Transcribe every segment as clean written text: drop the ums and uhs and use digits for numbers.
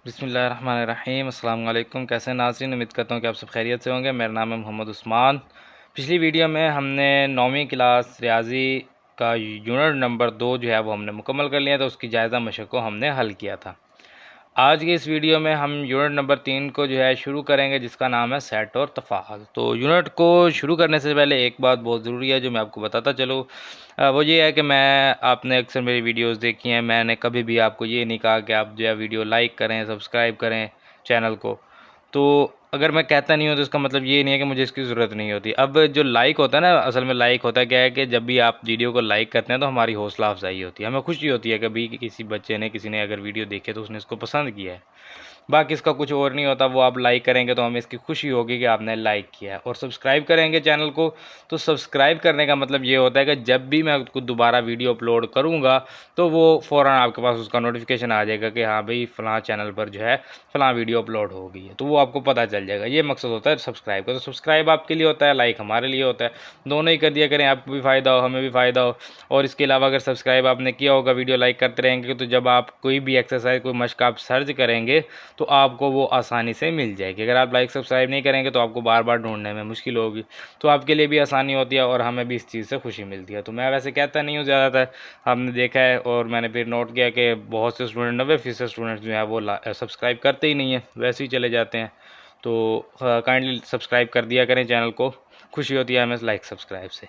बिस्मिल्लाहिर्रहमानिर्रहीम। अस्सलाम वालेकुम। कैसे नाज़रीन, उम्मीद करता हूँ कि आप सब खैरियत से होंगे। मेरा नाम है मोहम्मद उस्मान। पिछली वीडियो में हमने 9वीं क्लास रियाजी का यूनिट नंबर 2 जो है वो हमने मुकम्मल कर लिया था। उसकी जायज़ा मशक़ को हमने हल किया था। आज की इस वीडियो में हम यूनिट नंबर 3 को जो है शुरू करेंगे, जिसका नाम है सेट और तफ़ाल। तो यूनिट को शुरू करने से पहले एक बात बहुत ज़रूरी है जो मैं आपको बताता चलूँ। वो ये है कि आपने अक्सर मेरी वीडियोस देखी हैं। मैंने कभी भी आपको ये नहीं कहा कि आप जो है वीडियो लाइक करें, सब्सक्राइब करें चैनल को। तो अगर मैं कहता नहीं हूँ तो इसका मतलब ये नहीं है कि मुझे इसकी ज़रूरत नहीं होती। अब जो लाइक होता है ना, असल में लाइक होता क्या है कि जब भी आप वीडियो को लाइक करते हैं तो हमारी हौसला अफजाई होती है, हमें खुशी होती है कभी किसी बच्चे ने, किसी ने अगर वीडियो देखे तो उसने इसको पसंद किया है। बाकी इसका कुछ और नहीं होता। वो आप लाइक करेंगे तो हमें इसकी खुशी होगी कि आपने लाइक किया है। और सब्सक्राइब करेंगे चैनल को, तो सब्सक्राइब करने का मतलब ये होता है कि जब भी मैं कुछ दोबारा वीडियो अपलोड करूँगा तो वो फ़ौरन आपके पास उसका नोटिफिकेशन आ जाएगा कि हाँ भाई फ़लाँ चैनल पर जो है फ़लाँ वीडियो अपलोड हो गई है, तो वो आपको पता चल जाएगा। ये मकसद होता है सब्सक्राइब का। तो सब्सक्राइब आपके लिए होता है, लाइक हमारे लिए होता है। दोनों ही कर दिया करें, आपको भी फ़ायदा हो, हमें भी फ़ायदा हो। और इसके अलावा अगर सब्सक्राइब आपने किया होगा, वीडियो लाइक करते रहेंगे, तो जब आप कोई भी एक्सरसाइज, कोई मश्क आप सर्च करेंगे तो आपको वो आसानी से मिल जाएगी। अगर आप लाइक सब्सक्राइब नहीं करेंगे तो आपको बार बार ढूंढने में मुश्किल होगी। तो आपके लिए भी आसानी होती है और हमें भी इस चीज़ से खुशी मिलती है। तो मैं वैसे कहता नहीं हूँ ज़्यादातर, आपने देखा है और मैंने फिर नोट किया कि बहुत से स्टूडेंट, 90% स्टूडेंट्स जो है वो सब्सक्राइब करते ही नहीं है, वैसे ही चले जाते हैं। तो काइंडली सब्सक्राइब कर दिया करें चैनल को, खुशी होती है हमें लाइक सब्सक्राइब से।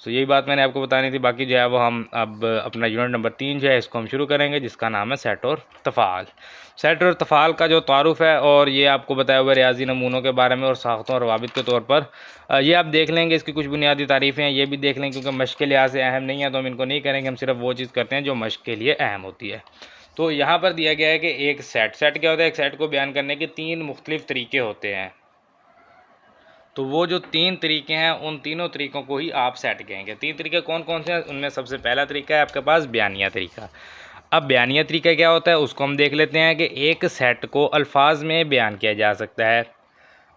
तो यही बात मैंने आपको बतानी थी। बाकी जो है वो हम अब अपना यूनिट नंबर 3 जो है इसको हम शुरू करेंगे, जिसका नाम है सेट और तफ़ाल। सेट और तफ़ाल का जो तारुफ़ है और ये आपको बताया हुआ रियाजी नमूनों के बारे में और साख्तों और रवाबित के तौर पर ये आप देख लेंगे। इसकी कुछ बुनियादी तारीफ़ें हैं, ये भी देख लें, क्योंकि मश्क के लिहाज से अहम नहीं है तो हम इनको नहीं करेंगे। हम सिर्फ वो चीज़ करते हैं जो मश्क के लिए अहम होती है। तो यहाँ पर दिया गया है कि एक सेट क्या होता है। एक सेट को बयान करने के 3 मुख्तलिफ़ तरीके होते हैं। तो वो जो 3 तरीके हैं, उन तीनों तरीक़ों को ही आप सेट कहेंगे। 3 तरीके कौन कौन से हैं? उनमें सबसे पहला तरीका है आपके पास बयानिया तरीका। अब बयानिया तरीका क्या होता है उसको हम देख लेते हैं कि एक सेट को अल्फाज में बयान किया जा सकता है।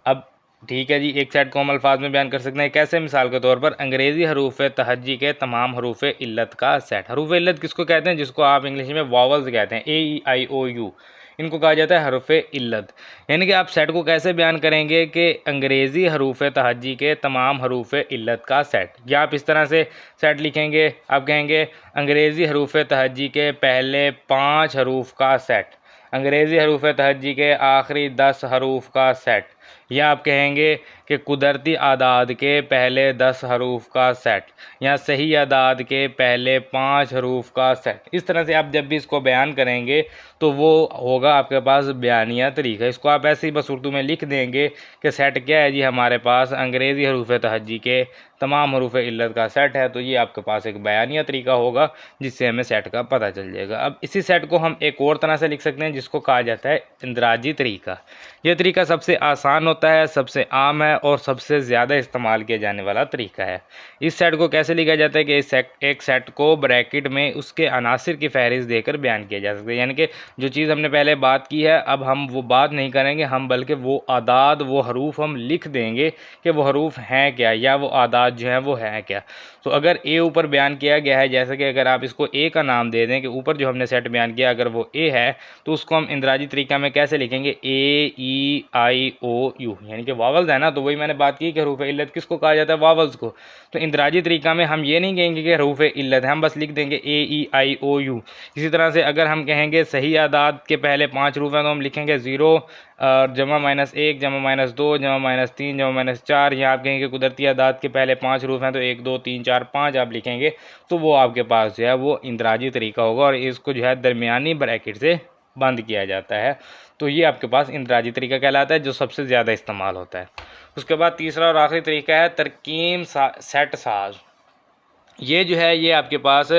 अब ठीक है जी, एक सेट को हम अल्फाज में बयान कर सकते हैं कैसे? मिसाल के तौर पर अंग्रेज़ी हरूफ तहज्जी के तमाम हरूफ इल्लत का सेट। हरूफ इल्लत किसको कहते हैं? जिसको आप इंग्लिश में वावल्स कहते हैं, AEIOU, इनको कहा जाता है हरूफ इल्लत। यानी कि आप सेट को कैसे बयान करेंगे कि अंग्रेज़ी हरूफ तहज्जी के तमाम हरूफ इल्लत का सेट। या आप इस तरह से सेट लिखेंगे, आप कहेंगे अंग्रेज़ी हरूफ तहज्जी के पहले 5 हरूफ का सेट, अंग्रेज़ी हरूफ तहज्जी के आखिरी 10 हरूफ का सेट। या आप कहेंगे कि कुदरती आदाद के पहले 10 हरूफ का सेट, या सही आदाद के पहले 5 हरूफ का सेट। इस तरह से आप जब भी इसको बयान करेंगे तो वो होगा आपके पास बयानिया तरीका। इसको आप ऐसे ही बस उर्दू में लिख देंगे कि सेट क्या है जी, हमारे पास अंग्रेज़ी हरूफ तहज्जी के तमाम हरूफ इल्लत का सेट है। तो ये आपके पास एक बयानिया तरीका होगा जिससे हमें सेट का पता चल जाएगा। अब इसी सेट को हम एक और तरह से लिख सकते हैं जिसको कहा जाता है इंदराजी तरीका। यह तरीका सबसे आसान होता है, सबसे आम है और सबसे ज़्यादा इस्तेमाल किया जाने वाला तरीका है। इस सेट को कैसे लिखा जाता है कि एक सेट को ब्रैकेट में उसके अनासिर की फहरिस्त देकर बयान किया जा सकता है। यानी कि जो चीज़ हमने पहले बात की है, अब हम वो बात नहीं करेंगे, हम बल्कि वो आदाद, वो हरूफ हम लिख देंगे कि वो हरूफ हैं क्या, या वो आदाद जो हैं वो हैं क्या। तो अगर ए ऊपर बयान किया गया है, जैसे कि अगर आप इसको ए का नाम दे दें कि ऊपर जो हमने सेट बयान किया अगर वो ए है, तो उसको हम इंदराजी तरीका में कैसे लिखेंगे? AEIOU, यानी कि वावल्स है ना। तो वही मैंने बात की कि हरूफ इल्लत किसको कहा जाता है? वावल्स को। तो इंदराजी तरीका में हम ये नहीं कहेंगे कि हरूफ इल्लत है, हम बस लिख देंगे AEIOU। इसी तरह से अगर हम कहेंगे सही आदाद के पहले 5 हरूफ हैं तो हम लिखेंगे 0 जमा -1 जमा -2 जमा -3 जमा -4। या आप कहेंगे कुदरती आदाद के पहले 5 हरूफ हैं तो 1 2 3 4 5 आप लिखेंगे। तो वो आपके पास जो है वो इंदराजी तरीका होगा और इसको जो है दरमियानी ब्रैकेट से बंद किया जाता है। तो ये आपके पास इंदराजी तरीका कहलाता है जो सबसे ज़्यादा इस्तेमाल होता है। उसके बाद तीसरा और आखिरी तरीका है तरकीम सेट साज। ये जो है ये आपके पास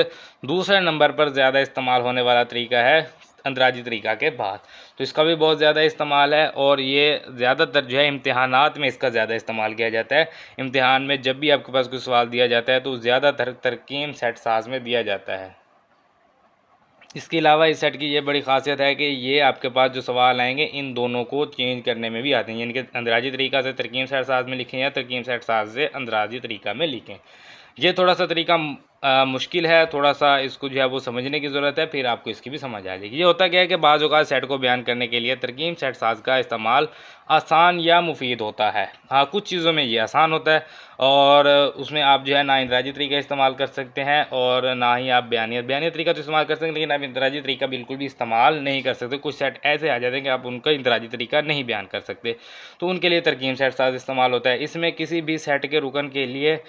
दूसरे नंबर पर ज़्यादा इस्तेमाल होने वाला तरीका है अंदराजी तरीका के बाद। तो इसका भी बहुत ज़्यादा इस्तेमाल है और ये ज़्यादातर जो है इम्तिहानात में इसका ज़्यादा इस्तेमाल किया जाता है। इम्तिहान में जब भी आपके पास कोई सवाल दिया जाता है तो ज़्यादातर तरकीम सेट साज में दिया जाता है। इसके अलावा इस सेट की ये बड़ी खासियत है कि ये आपके पास जो सवाल आएंगे इन दोनों को चेंज करने में भी आते हैं। यानी कि अंदराजी तरीका से तरकीम सेट साज में लिखें या तरकीम सेट साज से अंदराजी तरीका में लिखें। ये थोड़ा सा तरीका मुश्किल है, थोड़ा सा इसको जो है वो समझने की ज़रूरत है, फिर आपको इसकी भी समझ आ जाएगी। ये होता क्या है कि बाज़ औक़ात सेट को बयान करने के लिए तरकीब सेट साज़ का इस्तेमाल आसान या मुफीद होता है। हाँ, कुछ चीज़ों में ये आसान होता है और उसमें आप जो है ना इंदराजी तरीका इस्तेमाल कर सकते हैं और ना ही आप बयानिया तरीका तो इस्तेमाल कर सकते हैं, लेकिन आप इंदराजी तरीका बिल्कुल भी इस्तेमाल नहीं कर सकते। कुछ सेट ऐसे आ जाते हैं कि आप उनका इंदराजी तरीका नहीं बयान कर सकते, तो उनके लिए तरकीब सेट साज़ इस्तेमाल होता है। इसमें किसी भी सेट के रुकन के लिए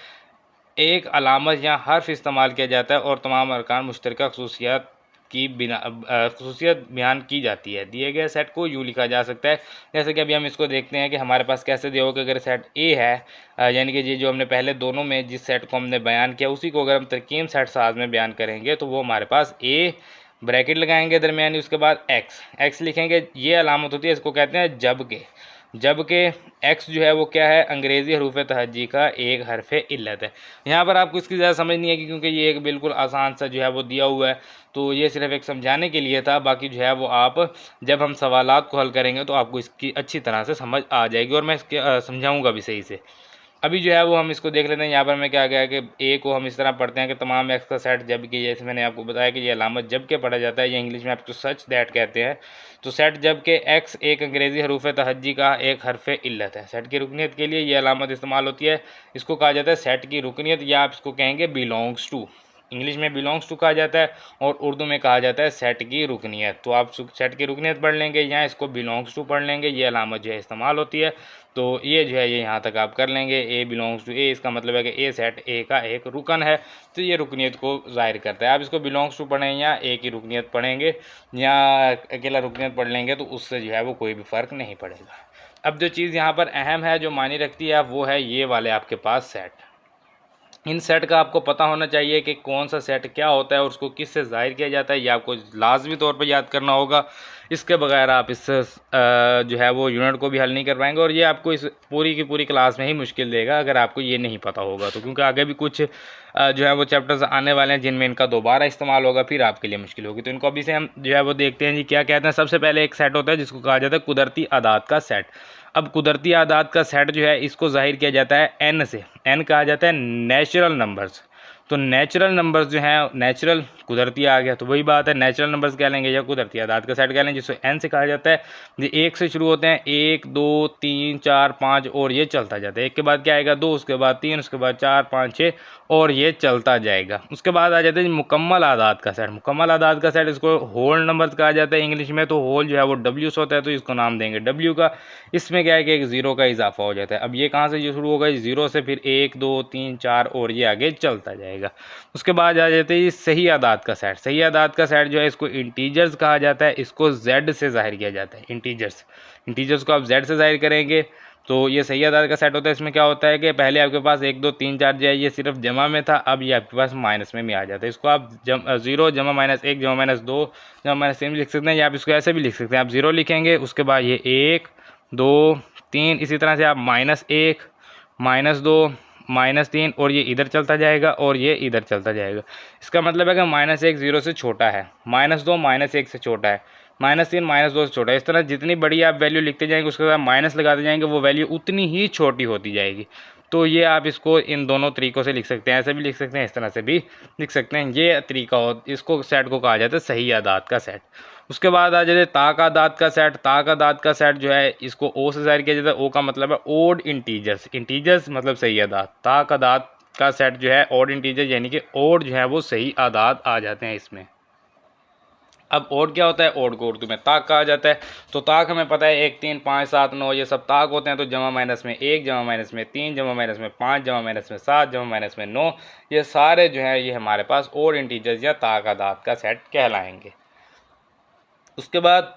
एक अलामत या हर्फ इस्तेमाल किया जाता है और तमाम अरकान मुश्तरका खसूसियात की खसूसियत बयान की जाती है। दिए गए सेट को यूँ लिखा जा सकता है, जैसे कि अभी हम इसको देखते हैं कि हमारे पास कैसे दिया हो कि अगर सेट ए है, यानी कि ये जो हमने पहले दोनों में जिस सेट को हमने बयान किया उसी को अगर हम तरकीब सेट साज़ में बयान करेंगे तो वो हमारे पास ए ब्रैकेट लगाएंगे दरमियानी, उसके बाद एक्स लिखेंगे। ये अलामत होती है, इसको कहते हैं जबकि एक्स जो है वो क्या है, अंग्रेज़ी हरूफ तहज्जी का एक हरफ इल्लत है। यहाँ पर आपको इसकी ज़्यादा समझ नहीं है क्योंकि ये एक बिल्कुल आसान सा जो है वो दिया हुआ है, तो ये सिर्फ एक समझाने के लिए था। बाकी जो है वो आप जब हम सवालात को हल करेंगे तो आपको इसकी अच्छी तरह से समझ आ जाएगी और मैं इसके समझाऊँगा भी सही से। अभी जो है वो हम इसको देख लेते हैं। यहाँ पर मैं क्या गया कि ए को हम इस तरह पढ़ते हैं कि तमाम एक्स का सेट जब कि, जैसे मैंने आपको बताया कि ये अलामत जब के पढ़ा जाता है, ये इंग्लिश में आपको सच दैट कहते हैं। तो सेट जब के एक्स एक अंग्रेज़ी हरूफ तहज्जी का एक हरफ इल्लत है। सेट की रुकनीत के लिए ये अलामत इस्तेमाल होती है, इसको कहा जाता है सेट की रुकनीत, या आप इसको कहेंगे बिलोंग्स टू। इंग्लिश में बिलोंग्स टू कहा जाता है और उर्दू में कहा जाता है सेट की रुकनीत। तो आप सेट की रुकनीत पढ़ लेंगे या इसको बिलोंग्स टू पढ़ लेंगे, ये अलामत जो है इस्तेमाल होती है। तो ये जो है ये यहाँ तक आप कर लेंगे। ए बिलोंग्स टू ए, इसका मतलब है कि ए सेट ए का एक रुकन है, तो ये रुकनीत को ज़ाहिर करता है। आप इसको बिलोंग्स टू पढ़ें या ए की रुकनीत पढ़ेंगे या अकेला रुकनीत पढ़ लेंगे तो उससे जो है वो कोई भी फ़र्क नहीं पड़ेगा। अब जो चीज़ यहाँ पर अहम है, जो मानी रखती है, वो है ये वाले आपके पास सेट। इन सेट का आपको पता होना चाहिए कि कौन सा सेट क्या होता है और उसको किस से ज़ाहिर किया जाता है, ये आपको लाजमी तौर पर याद करना होगा। इसके बगैर आप इस जो है वो यूनिट को भी हल नहीं कर पाएंगे और ये आपको इस पूरी की पूरी क्लास में ही मुश्किल देगा अगर आपको ये नहीं पता होगा तो, क्योंकि आगे भी कुछ जो है वो चैप्टर्स आने वाले हैं जिनमें इनका दोबारा इस्तेमाल होगा, फिर आपके लिए मुश्किल होगी। तो इनको अभी से हम जो है वो देखते हैं जी क्या कहते हैं। सबसे पहले एक सेट होता है जिसको कहा जाता है कुदरती आदात का सेट। अब कुदरती आदात का सेट जो है इसको ज़ाहिर किया जाता है एन से। एन कहा जाता है नेचुरल नंबर्स। तो नेचुरल नंबर्स जो हैं, नेचुरल कुदरती आ गया तो वही बात है, नेचुरल नंबर्स कह लेंगे या कुदरती आदात का सेट कह लेंगे, जिसको एन से कहा जाता है। ये एक से शुरू होते हैं, 1 2 3 4 5 और ये चलता जाता है। एक के बाद क्या आएगा 2, उसके बाद 3, उसके बाद 4 5 6 और ये चलता जाएगा। उसके बाद आ जाता है मुकम्मल आदात का सेट। मुकम्मल आदात का सेट इसको होल नंबर्स कहा जाता है इंग्लिश में। तो होल जो है वो डब्ल्यू से होता है तो इसको नाम देंगे डब्ल्यू का। इसमें क्या है कि एक ज़ीरो का इजाफा हो जाता है। अब ये कहाँ से जो शुरू होगा, 0 से, फिर 1 2 3 4 और ये आगे चलता जाएगा। उसके बाद आ जाते हैं सही आदात का सेट। सही आदात का सेट जो है इसको इंटीजर्स कहा जाता है, इसको जेड से ज़ाहिर किया जाता है। इंटीजर्स को आप जेड से ज़ाहिर करेंगे तो ये सही आदात का सेट होता है। इसमें क्या होता है कि पहले आपके पास 1 2 3 4 जो है ये सिर्फ जमा में था, अब ये आपके पास माइनस में भी आ जाता है। इसको आप 0 जमा -1 जमा -2 जमा -3 लिख सकते हैं, या आप इसको ऐसे भी लिख सकते हैं। आप 0 लिखेंगे, उसके बाद ये 1 2 3, इसी तरह से आप -1 -2 -3 और ये इधर चलता जाएगा और ये इधर चलता जाएगा। इसका मतलब है कि -1 0 से छोटा है, -2 -1 से छोटा है, -3 -2 से छोटा है। इस तरह जितनी बड़ी आप वैल्यू लिखते जाएंगे उसके बाद माइनस लगाते जाएंगे, वो वैल्यू उतनी ही छोटी होती जाएगी। तो ये आप इसको इन दोनों तरीक़ों से लिख सकते हैं, ऐसे भी लिख सकते हैं, इस तरह से भी लिख सकते हैं। ये तरीका हो, इसको सेट को कहा जाता है सही आदात का सेट। उसके बाद आ जाते ता का दात का सेट। ता का दात का सेट जो है इसको ओ से ज़ाहिर किया जाता है। ओ का मतलब है ओड इंटीजर्स। इंटीजर्स मतलब सही आदात। ता का दात का सेट जो है ओड इंटीजर, यानी कि ओड जो है वो सही आदात आ जाते हैं इसमें। अब ओड क्या होता है, ओड को उर्दू में ताक कहा जाता है। तो ताक हमें पता है 1 3 5 7 9 ये सब ताक होते हैं। तो जमा माइनस में 1 जमा माइनस में 3 जमा माइनस में 5 जमा माइनस में 7 जमा माइनस में 9, ये सारे जो है ये हमारे पास ओड इंटीजर्स या ताक आदात का सेट कहलाएंगे। उसके बाद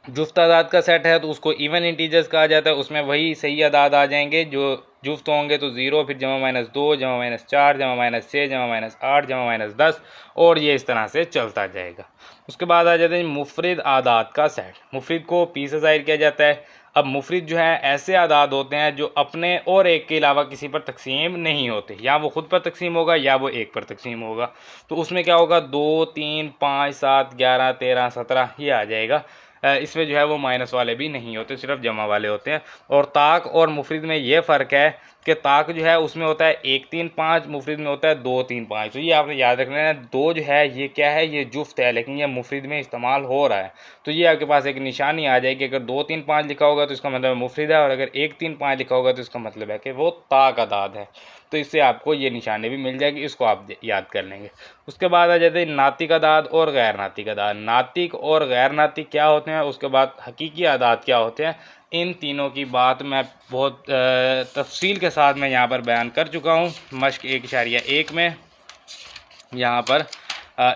जुफ्त आदाद का सेट है तो उसको इवन इंटीजर्स कहा जाता है। उसमें वही सही आदाद आ जाएंगे जो जुफ्त होंगे, तो 0 फिर जमा -2 जमा -4 जमा -6 जमा -8 जमा -10 और ये इस तरह से चलता जाएगा। उसके बाद आ जाते हैं मुफरिद आदाद का सेट। मुफरिद को पी से ज़ाहिर किया जाता है। अब मुफरिद जो है ऐसे आदाद होते हैं जो अपने और एक के अलावा किसी पर तकसीम नहीं होते, या वो ख़ुद पर तकसीम होगा या वो एक पर तकसीम होगा। तो उसमें क्या होगा 2 3 5 7 11 13 17 ये आ जाएगा। इसमें जो है वो माइनस वाले भी नहीं होते, सिर्फ जमा वाले होते हैं। और ताक और मुफरिद में ये फ़र्क है कि ताक जो है उसमें होता है 1 3 5, मुफरिद में होता है 2 3 5। तो ये आपने याद रखना है, 2 जो है ये क्या है, ये जुफ्त है, लेकिन ये मुफरिद में इस्तेमाल हो रहा है। तो ये आपके पास एक निशानी आ जाएगी, अगर 2 3 5 लिखा होगा तो इसका मतलब मुफरिद है, और अगर 1 3 5 लिखा होगा तो इसका मतलब है कि वो ताक अदाद है। तो इससे आपको ये निशानी भी मिल जाएगी, इसको आप याद कर लेंगे। उसके बाद आ जाते हैं नातिक अदाद और गैर नातिक अदाद। नातिक और गैर नातिक क्या होते हैं, उसके बाद हकीकी अदाद क्या होते हैं, इन तीनों की बात मैं बहुत तफसील के साथ मैं यहाँ पर बयान कर चुका हूँ मश्क 1.1 में। यहाँ पर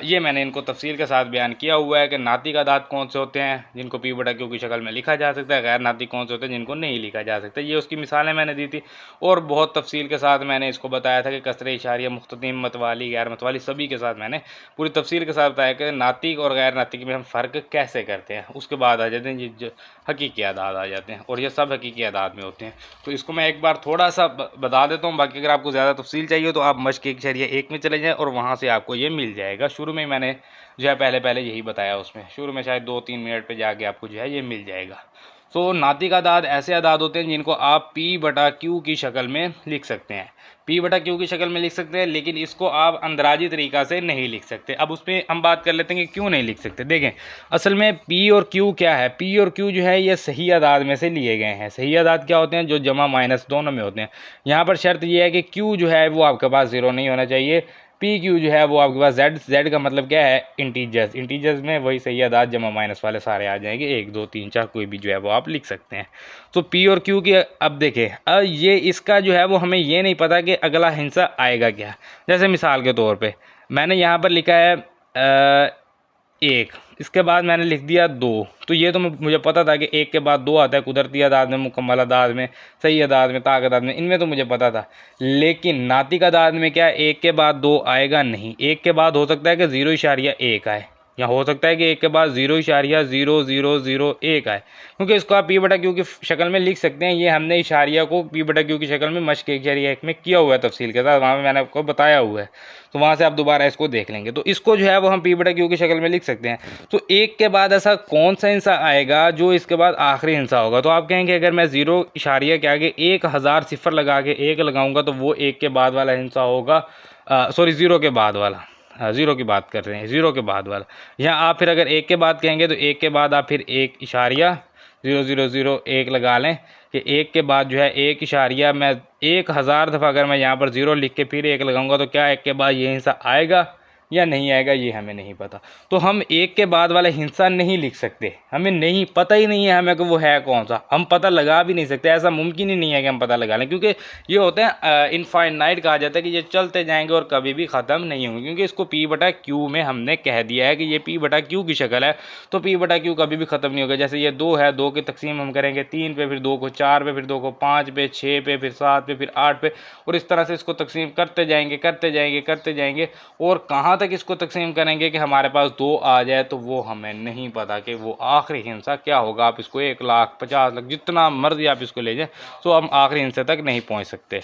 ये मैंने इनको तफसील के साथ बयान किया हुआ है कि नातिक अदाद कौन से होते हैं जिनको पी बटा क्यू की शक्ल में लिखा जा सकता है, गैर नातिक कौन से होते हैं जिनको नहीं लिखा जा सकता। ये उसकी मिसालें मैंने दी थी, और बहुत तफसील के साथ मैंने इसको बताया था कि कसरे इशारिया, मुख्ततिम, मतवाली, गैर मतवाली, सभी के साथ मैंने पूरी तफसील के साथ बताया कि नातिक और गैर नातिक में हम फ़र्क कैसे करते हैं। उसके बाद आ जाते हैं ये हकीकी अदाद आ जाते हैं, और ये सब हकीकी अदाद में होते हैं। तो इसको मैं एक बार थोड़ा सा बता देता हूँ, बाकी अगर आपको ज़्यादा तफसील चाहिए तो आप मश्क 1.1 में चले जाएँ और वहाँ से आपको ये मिल जाएगा। शुरू में मैंने जो है पहले यही बताया, उसमें शुरू में शायद 2-3 मिनट पे जाके आपको जो है ये मिल जाएगा। तो नातिक अदाद ऐसे अदाद होते हैं जिनको आप पी बटा क्यू की शक्ल में लिख सकते हैं, पी बटा क्यू की शक्ल में लिख सकते हैं, लेकिन इसको आप अंदराजी तरीक़ा से नहीं लिख सकते। अब उस पर हम बात कर लेते हैं कि क्यों नहीं लिख सकते। देखें, असल में पी और क्यू क्या है, पी और क्यू जो है ये सही अदाद में से लिए गए हैं। सही अदाद क्या होते हैं, जो जमा माइनस दोनों में होते हैं। यहाँ पर शर्त यह है कि क्यू जो है वो आपके पास ज़ीरो नहीं होना चाहिए, पी क्यू जो है वो आपके पास जेड का मतलब क्या है, इंटीजर्स में वही सही अदाद जमा माइनस वाले सारे आ जाएंगे, 1 2 3 4 कोई भी जो है वो आप लिख सकते हैं। तो पी और क्यू की अब देखें, अब ये इसका जो है वो हमें ये नहीं पता कि अगला हिस्सा आएगा क्या। जैसे मिसाल के तौर पे मैंने यहाँ पर लिखा है 1, इसके बाद मैंने लिख दिया 2, तो ये तो मुझे पता था कि 1 के बाद 2 आता है, कुदरती अदाद में, मुकम्मल अदाद में, सही अदाद में, ताक अदाद में, इनमें तो मुझे पता था। लेकिन नातिक अदाद में क्या 1 के बाद 2 आएगा नहीं, 1 के बाद हो सकता है कि 0.1 आए, या हो सकता है कि 1 के बाद 0.0001 आए, क्योंकि इसको आप पी बटा क्यू की शक्ल में लिख सकते हैं। ये हमने इशारिया को पी बटा क्यू की शक्ल में मश्क 1.1 में किया हुआ है तफसील के साथ, वहाँ में मैंने आपको बताया हुआ है, तो वहाँ से आप दोबारा इसको देख लेंगे। तो इसको जो है वो हम पी बटा क्यू की शक्ल में लिख सकते हैं। तो 1 के बाद ऐसा कौन सा हिस्सा आएगा जो इसके बाद आखिरी हिस्सा होगा, तो आप कहेंगे अगर मैं 0 इशारिया के आगे 1000 सिफर लगा के 1 लगाऊंगा तो वो 1 के बाद वाला हिस्सा होगा, सॉरी 0 के बाद वाला, 0 की बात कर रहे हैं, 0 के बाद वाला। यहाँ आप फिर अगर 1 के बाद कहेंगे तो 1 के बाद आप फिर 1.0001 लगा लें कि 1 के बाद जो है 1 मैं 1000 दफ़ा अगर मैं यहाँ पर 0 लिख के फिर 1 लगाऊंगा तो क्या 1 के बाद ये हिस्सा आएगा या नहीं आएगा, ये हमें नहीं पता। तो हम 1 के बाद वाला हिस्सा नहीं लिख सकते, हमें नहीं पता ही नहीं है हमें कि वो है कौन सा, हम पता लगा भी नहीं सकते, ऐसा मुमकिन ही नहीं है कि हम पता लगा लें, क्योंकि ये होते हैं इनफाइनाइट कहा जाता है कि ये चलते जाएंगे और कभी भी ख़त्म नहीं होंगे, क्योंकि इसको पी बटा क्यू में हमने कह दिया है कि ये पी बटा क्यू की शक्ल है, तो पी बटा क्यू कभी भी ख़त्म नहीं होगा। जैसे ये 2 है, 2 की तकसीम हम करेंगे 3 पे, फिर 2 को 4 पे, फिर 2 को 5 पे, 6 पे, फिर 7 पे, फिर 8 पे, और इस तरह से इसको तकसीम करते जाएंगे करते जाएंगे करते जाएंगे, और कहाँ तक इसको तकसीम करेंगे कि हमारे पास 2 आ जाए, तो वो हमें नहीं पता कि वो आखिरी हिस्सा क्या होगा। आप इसको 1 लाख 50 लाख जितना मर्जी आप इसको ले जाएं, तो हम आखिरी हिस्से तक नहीं पहुंच सकते।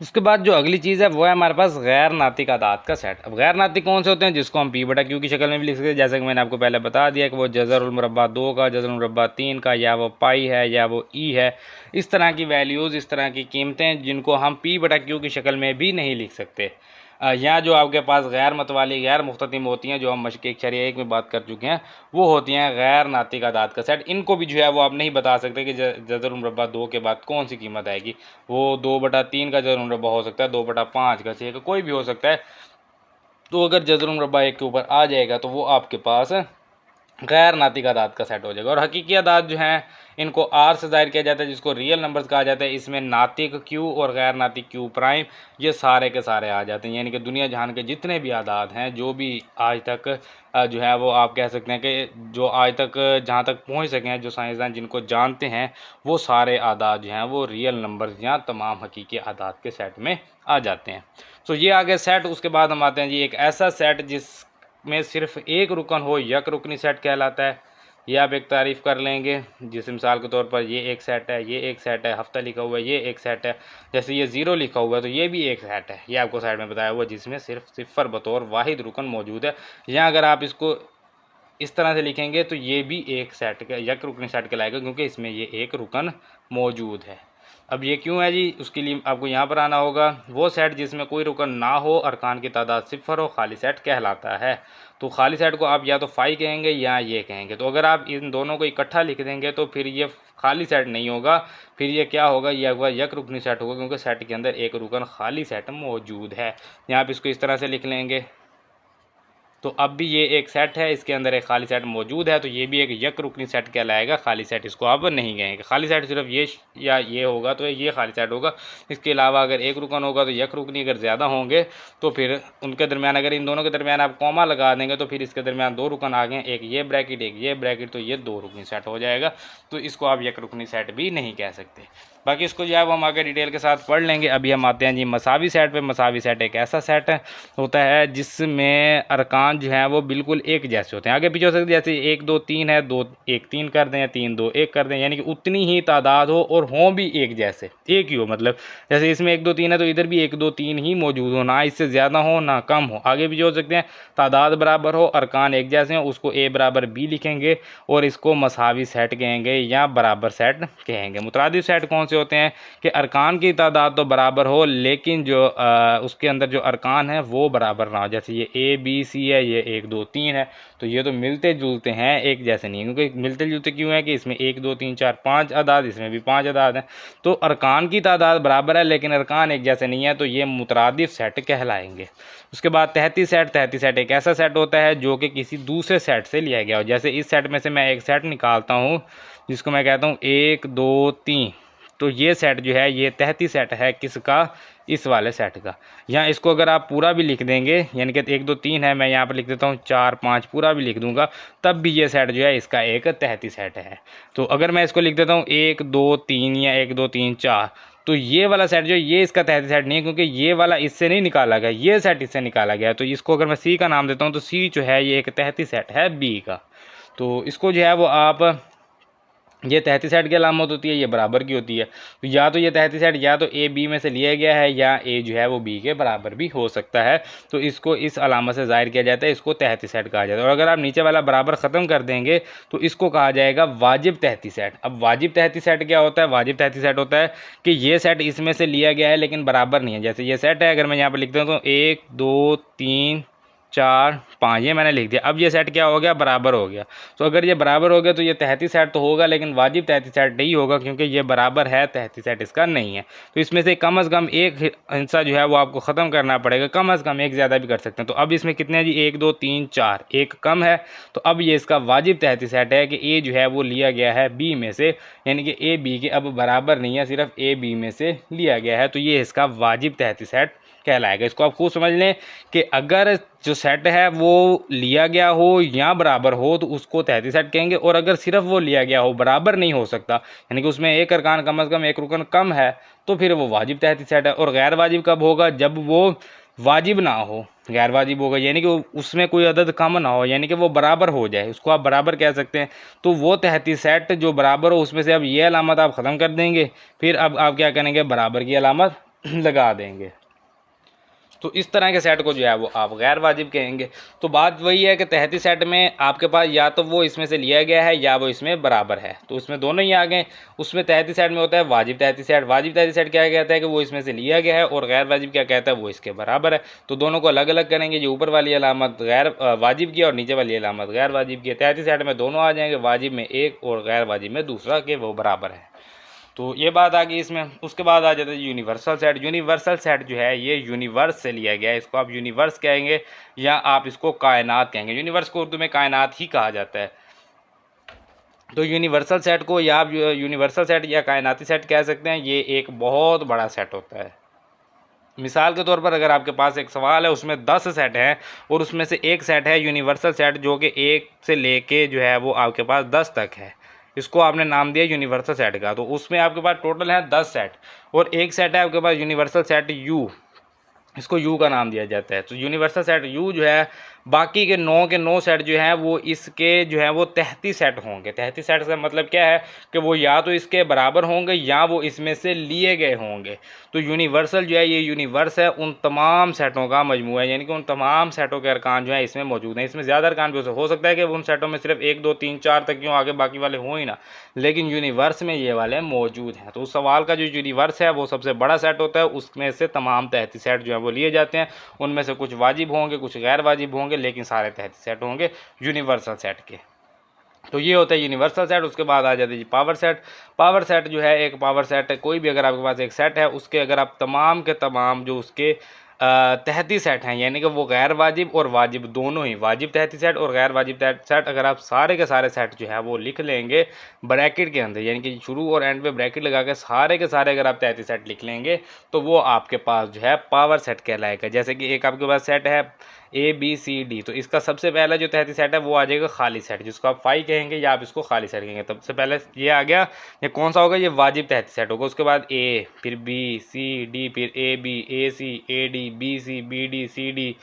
उसके बाद जो अगली चीज़ है वो है हमारे पास गैर नातिक अदाद का सेट। अब गैर नातिक कौन से होते हैं, जिसको हम पी बटा क्यू की शक्ल में भी लिख सकते हैं, जैसे कि मैंने आपको पहले बता दिया कि वो जज़रुल मुरब्बा 2 का, जज़रुल मुरब्बा 3 का, या वो पाई है या वो ई है, इस तरह की वैल्यूज़, इस तरह की कीमतें जिनको हम पी बटा क्यू की शक्ल में भी नहीं लिख सकते। यहाँ जो आपके पास गैर मतवाली, गैर मुख्ततिम होती हैं, जो हम मश्क 1.1 में बात कर चुके हैं, वो होती हैं गैर नातिक अदाद का सेट। इनको भी जो है वो आप नहीं बता सकते कि जज़रुल मुरब्बा 2 के बाद कौन सी कीमत आएगी। वो 2/3 का जज़रुल मुरब्बा हो सकता है, 2/5 का, 6 का, कोई भी हो सकता है। तो अगर जज़रुल मुरब्बा 1 के ऊपर आ जाएगा तो वो आपके पास गैर नातिक अदाद का सेट हो जाएगा। और हकीकी अदाद जो हैं इनको आर से ज़ाहिर किया जाता है, जिसको रियल नंबर्स कहा जाता है। इसमें नातिक क्यू और गैर नातिक क्यू प्राइम ये सारे के सारे आ जाते हैं, यानी कि दुनिया जहान के जितने भी आदाद हैं, जो भी आज तक जो है वो आप कह सकते हैं कि जो आज तक जहाँ तक पहुँच सके हैं, जो साइंसदान जिनको जानते हैं, वो सारे आदाद जो हैं वो रियल नंबर्स या तमाम हकीकी आदाद के सेट में आ जाते हैं। तो ये आ गए सेट। उसके बाद हम आते हैं जी एक ऐसा सेट जिसमें सिर्फ एक रुकन हो, यक रुकनी सेट कहलाता है। ये आप एक तारीफ़ कर लेंगे, जिस मिसाल के तौर पर ये एक सेट है, ये एक सेट है, हफ्ता लिखा हुआ है, ये एक सेट है। जैसे ये 0 लिखा हुआ है तो ये भी एक सेट है, ये आपको साइड में बताया हुआ है, जिसमें सिर्फ सिफर बतौर वाहिद रुकन मौजूद है। यहाँ अगर आप इसको इस तरह से लिखेंगे तो ये भी एक सेट का यक रुकनी सेट कहलाएगा, क्योंकि इसमें ये एक रुकन मौजूद है। अब ये क्यों है जी, उसके लिए आपको यहाँ पर आना होगा। वो सेट जिसमें कोई रुकन ना हो, अरकान की तादाद सिफर हो, खाली सेट कहलाता है। तो खाली सेट को आप या तो फाई कहेंगे या ये कहेंगे। तो अगर आप इन दोनों को इकट्ठा लिख देंगे तो फिर ये खाली सेट नहीं होगा, फिर ये क्या होगा, ये होगा यक रुकनी सेट होगा, क्योंकि सेट के अंदर एक रुकन खाली सेट मौजूद है। यहाँ पर इसको इस तरह से लिख लेंगे। तो अब भी ये एक सेट है, इसके अंदर एक खाली सेट मौजूद है, तो ये भी एक यक रुकनी सेट कहलाएगा, खाली सेट इसको आप नहीं कहेंगे। खाली सेट सिर्फ ये या ये होगा तो ये खाली सेट होगा। इसके अलावा अगर एक रुकन होगा तो यक रुकनी, अगर ज़्यादा होंगे तो फिर उनके दरमियान, अगर इन दोनों के दरमियान आप कॉमा लगा देंगे तो फिर इसके दरमियान दो रुकन आ गए, एक ये ब्रैकेट एक ये ब्रैकेट, तो ये दो रुकनी सेट हो जाएगा। तो इसको आप यक रुकनी सेट भी नहीं कह सकते। बाकी इसको जो है वो हम आगे डिटेल के साथ पढ़ लेंगे। अभी हम आते हैं जी मसावी सेट पे। मसावी सेट एक ऐसा सेट होता है जिसमें अरकान जो हैं वो बिल्कुल एक जैसे होते हैं, आगे पीछे हो सकते, जैसे 1 2 3 है, 2 1 3 कर दें, 3 2 1 कर दें, यानी कि उतनी ही तादाद हो और हों भी एक जैसे, एक ही हो। मतलब जैसे इसमें 1 2 3 है तो इधर भी 1 2 3 ही मौजूद हो, ना इससे ज़्यादा हो ना कम हो। आगे पीछे हो सकते हैं, तादाद बराबर हो, अरकान एक जैसे हो, उसको ए बराबर बी लिखेंगे और इसको मसावी सेट कहेंगे या बराबर सेट कहेंगे। मुतरादिफ सेट कौन से होते हैं कि अरकान की तादाद तो बराबर हो, लेकिन जो उसके अंदर जो अरकान है वो बराबर ना हो। जैसे ये ए बी सी है, ये 1 2 3 है, तो ये तो मिलते जुलते हैं, एक जैसे नहीं है। क्योंकि मिलते जुलते क्यों है कि इसमें 1 2 3 4 5 अदाद, इसमें भी 5 अदाद हैं। तो अरकान की तादाद बराबर है लेकिन अरकान एक जैसे नहीं है, तो ये मुतरादिफ सेट कहलाएंगे। उसके बाद तहती सेट। तहती सेट एक ऐसा सेट होता है जो कि किसी दूसरे सेट से लिया गया हो। जैसे इस सेट में से मैं एक सेट निकालता हूँ जिसको मैं कहता हूँ 1 2 3, तो ये सेट जो है ये तहती सेट है किसका, इस वाले सेट का। यहाँ इसको अगर आप पूरा भी लिख देंगे, यानी कि 1 2 3 है, मैं यहाँ पर लिख देता हूँ 4 5 पूरा भी लिख दूंगा, तब भी ये सेट जो है इसका एक तहती सेट है। तो अगर मैं इसको लिख देता हूँ 1 2 3 या 1 2 3 4, तो ये वाला सेट जो ये इसका तहती सेट नहीं है, क्योंकि ये वाला इससे नहीं निकाला गया, ये सेट इससे निकाला गया। तो इसको अगर मैं सी का नाम देता हूँ तो सी जो है ये एक तहती सेट है बी का। तो इसको जो है वो आप, ये तहती सेट की अलामत होती है, ये बराबर की होती है। तो या तो ये तहती सेट या तो ए बी में से लिया गया है या ए जो है वो बी के बराबर भी हो सकता है। तो इसको इस अलामत से ज़ाहिर किया जाता है, इसको तहती सेट कहा जाता है। और अगर आप नीचे वाला बराबर ख़त्म कर देंगे तो इसको कहा जाएगा वाजिब तहती सेट। अब वाजिब तहती सेट क्या होता है? वाजिब तहती सेट होता है कि ये सेट इसमें से लिया गया है लेकिन बराबर नहीं है। जैसे ये सेट है, अगर मैं यहाँ पर लिख देता हूँ 1 2 3 4 5, ये मैंने लिख दिया। अब ये सेट क्या हो गया? बराबर हो गया। तो अगर ये बराबर हो गया तो ये तहती सेट तो होगा लेकिन वाजिब तहती सेट नहीं होगा, क्योंकि ये बराबर है, तहती सेट इसका नहीं है। तो इसमें से कम से कम एक हिस्सा जो है वो आपको ख़त्म करना पड़ेगा, कम से कम एक, ज़्यादा भी कर सकते हैं। तो अब इसमें कितने जी? 1 2 3 4, एक कम है, तो अब ये इसका वाजिब तहती सेट है कि ए जो है वो लिया गया है बी में से, यानी कि ए बी के अब बराबर नहीं है, सिर्फ ए बी में से लिया गया है। तो ये इसका वाजिब तहती सेट कहलाएगा। इसको आप खूब समझ लें कि अगर जो सेट है वो लिया गया हो या बराबर हो तो उसको तहती सेट कहेंगे, और अगर सिर्फ वो लिया गया हो, बराबर नहीं हो सकता, यानी कि उसमें एक अरकान कम से कम एक रुकन कम है, तो फिर वो वाजिब तहती सेट है। और गैर वाजिब कब होगा? जब वो वाजिब ना हो, गैर वाजिब होगा, यानी कि उसमें कोई अदद कम ना हो, यानी कि वो बराबर हो जाए, उसको आप बराबर कह सकते हैं। तो वो तहती सेट जो बराबर हो उसमें से अब ये अलामत आप ख़त्म कर देंगे, फिर अब आप क्या करेंगे? बराबर की अलामत लगा देंगे। तो इस तरह के सेट को जो है वो आप गैर वाजिब कहेंगे। तो बात वही है कि तहती सेट में आपके पास या तो वो इसमें से लिया गया है या वो इसमें बराबर है, तो उसमें दोनों ही आ गए। उसमें तहती सेट में होता है वाजिब तहती सेट। वाजिब तहती सेट क्या कहता है कि वो इसमें से लिया गया है, और गैर वाजिब क्या कहता है? वो इसके बराबर है। तो दोनों को अलग अलग करेंगे, जो ऊपर वाली अलामत गैर वाजिब की और नीचे वाली अलामत गैर वाजिब की। तहती सेट में दोनों आ जाएंगे, वाजिब में एक और गैर वाजिब में दूसरा, कि वो बराबर है। तो ये बात आ गई इसमें। उसके बाद आ जाता है यूनिवर्सल सेट। यूनिवर्सल सेट जो है ये यूनिवर्स से लिया गया है, इसको आप यूनिवर्स कहेंगे या आप इसको कायनात कहेंगे। यूनिवर्स को उर्दू में कायनात ही कहा जाता है। तो यूनिवर्सल सेट को या आप यूनिवर्सल सेट या कायनाती सेट कह सकते हैं। ये एक बहुत बड़ा सेट होता है। मिसाल के तौर पर अगर आपके पास एक सवाल है, उसमें 10 सेट हैं और उसमें से एक सेट है यूनिवर्सल सेट, जो कि 1 से लेके जो है वो आपके पास 10 तक है, इसको आपने नाम दिया यूनिवर्सल सेट का। तो उसमें आपके पास टोटल है 10 सेट, और एक सेट है आपके पास यूनिवर्सल सेट यू, इसको यू का नाम दिया जाता है। तो यूनिवर्सल सेट यू जो है बाकी के 9 सेट जो हैं वो इसके जो हैं वो तहती सेट होंगे। तहती सेट का मतलब क्या है कि वो या तो इसके बराबर होंगे या वो इसमें से लिए गए होंगे। तो यूनिवर्सल जो है ये यूनिवर्स है उन तमाम सेटों का मजमूआ है, यानी कि उन तमाम सेटों के अरकान जो है इसमें मौजूद हैं। इसमें ज़्यादा अरकान भी हो सकता है कि उन सेटों में सिर्फ 1 2 3 4 तक क्यों, आगे बाकी वाले हों ही ना, लेकिन यूनिवर्स में ये वाले मौजूद हैं। तो उस सवाल का जो यूनिवर्स है वो सबसे बड़ा सेट होता है, उसमें से तमाम तहती सेट जो है वो लिए जाते हैं। उनमें से कुछ वाजिब होंगे, कुछ गैर वाजिब होंगे, लेकिन सारे तहती सेट होंगे यूनिवर्सल सेट के। तो ये होता है यूनिवर्सल सेट। उसके बाद आ जाती है पावर सेट। पावर सेट जो है एक पावर सेट है, कोई भी अगर आपके पास एक सेट है उसके अगर आप तमाम के तमाम जो उसके तहती सेट हैं, यानी कि वो गैर वाजिब और वाजिब दोनों ही, वाजिब तहती सेट और गैर वाजिब तहती सेट, अगर आप सारे के सारे सेट जो है वो लिख लेंगे ब्रैकेट के अंदर, यानी कि शुरू और एंड पे ब्रैकेट लगा के सारे के सारे अगर आप तहती सेट लिख लेंगे तो वो आपके पास जो है पावर सेट कहलाएगा। जैसे कि एक आपके पास सेट है ABCD, तो इसका सबसे पहला जो तहती सेट है वो आ जाएगा खाली सेट, जिसको आप फाई कहेंगे या आप इसको खाली सेट कहेंगे। सबसे पहले ये आ गया, ये कौन सा होगा, ये वाजिब तहती सेट होगा। उसके बाद A, फिर BCD, फिर AB, AC, AD, BC, BD, CD,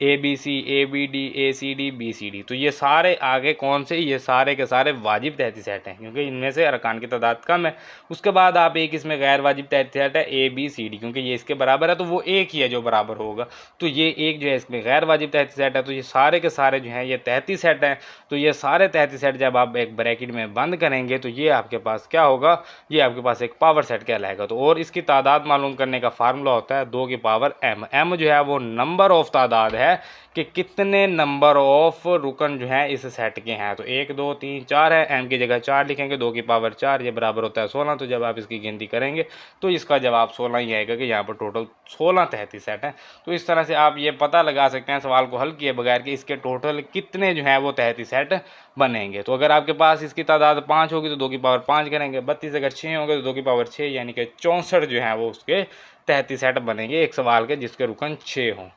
ABC, ABD, ACD, BCD। तो ये सारे आगे कौन से, ये सारे के सारे वाजिब तहती सेट हैं, क्योंकि इनमें से अरकान की तादाद कम है। उसके बाद आप एक इसमें गैर वाजिब तहती सेट है ABCD, क्योंकि ये इसके बराबर है तो वो एक ही है जो बराबर होगा, तो ये एक जो है इसमें गैर वाजिब तहती सेट है। तो ये सारे के सारे जो हैं ये तहती सेट हैं। तो ये सारे तहती सेट जब आप एक ब्रैकेट में बंद करेंगे तो ये आपके पास क्या होगा, ये आपके पास एक पावर सेट कहलाएगा। तो और इसकी तादाद मालूम करने का फार्मूला होता है 2 की पावर m। m जो है वो नंबर ऑफ तादाद है कि कितने नंबर ऑफ रुकन जो हैं इस सेट के हैं। तो 1 2 3 4 है, m की जगह 4 लिखेंगे, 2 की पावर 4, ये बराबर होता है 16। तो जब आप इसकी गिनती करेंगे तो इसका जवाब 16 ही आएगा कि यहाँ पर टोटल 16 तहती सेट हैं। तो इस तरह से आप ये पता लगा सकते हैं सवाल को हल किए बगैर कि इसके टोटल कितने जो हैं वो तहती सेट बनेंगे। तो अगर आपके पास इसकी तादाद 5 होगी तो 2 की पावर 5 करेंगे, 32 अगर 6 होंगे तो 2 की पावर 6, यानी कि 64 जो हैं वो उसके तहती सेट बनेंगे एक सवाल के जिसके रुकन 6 हों।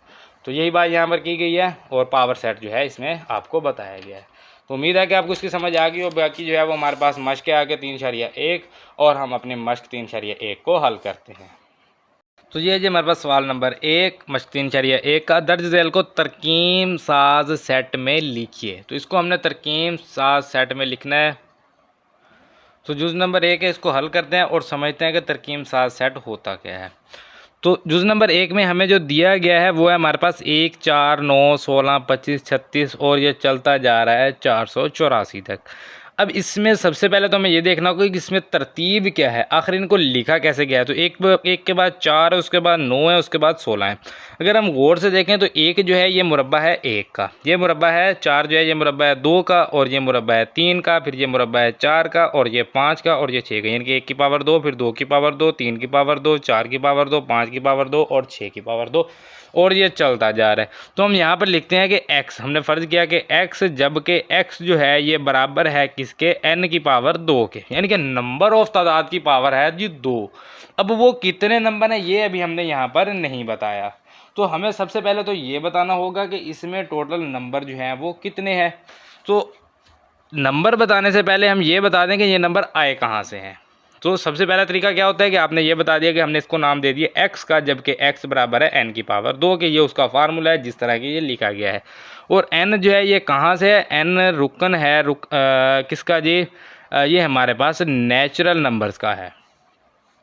तो यही बात यहाँ पर की गई है और पावर सेट जो है इसमें आपको बताया गया है। तो उम्मीद है कि आपको इसकी समझ आ गई और बाकी जो है वो हमारे पास मश्क है आगे 3.1 और हम अपने मश्क 3.1 को हल करते हैं। तो ये जी हमारे पास सवाल नंबर 1 मश्क 3.1 का, दर्ज झैल को तरकीम साज सेट में लिखिए। तो इसको हमने तरकीम साज सेट में लिखना है। तो जुज़ नंबर 1 है, इसको हल करते हैं और समझते हैं कि तरकीम साज सेट होता क्या है। तो जुज़ नंबर 1 में हमें जो दिया गया है वो है हमारे पास 1 4 9 16 25 36 और ये चलता जा रहा है 484 तक। अब इसमें सबसे पहले तो हमें ये देखना होगा कि इसमें तरतीब क्या है, आखिर इनको लिखा कैसे गया है। तो एक के बाद 4 है, उसके बाद 9 है, उसके बाद 16 है। अगर हम गौर से देखें तो एक जो है ये मुरब्बा है 1 का, ये मुरब्बा है 4 जो है ये मुरब्बा है 2 का, और ये मुरब्बा है 3 का, फिर ये मुरब्बा है 4 का, और ये 5 का, और ये 6 का, यानी कि 1 की पावर 2, फिर 2 की पावर 2, 3 की पावर 2, 4 की पावर 2, 5 की पावर 2 और 6 की पावर 2, और ये चलता जा रहा है। तो हम यहाँ पर लिखते हैं कि x, हमने फ़र्ज़ किया कि x, जबकि x जो है ये बराबर है किसके, n की पावर 2 के, यानी कि नंबर ऑफ तादाद की पावर है जी 2। अब वो कितने नंबर हैं ये अभी हमने यहाँ पर नहीं बताया। तो हमें सबसे पहले तो ये बताना होगा कि इसमें टोटल नंबर जो हैं वो कितने हैं। तो नंबर बताने से पहले हम ये बता दें कि ये नंबर आए कहाँ से हैं। तो सबसे पहला तरीका क्या होता है कि आपने ये बता दिया कि हमने इसको नाम दे दिया x का, जबकि x बराबर है n की पावर 2 के, ये उसका फार्मूला है जिस तरह की ये लिखा गया है। और n जो है ये कहाँ से है, n रुकन है किसका जी, ये हमारे पास नेचुरल नंबर्स का है,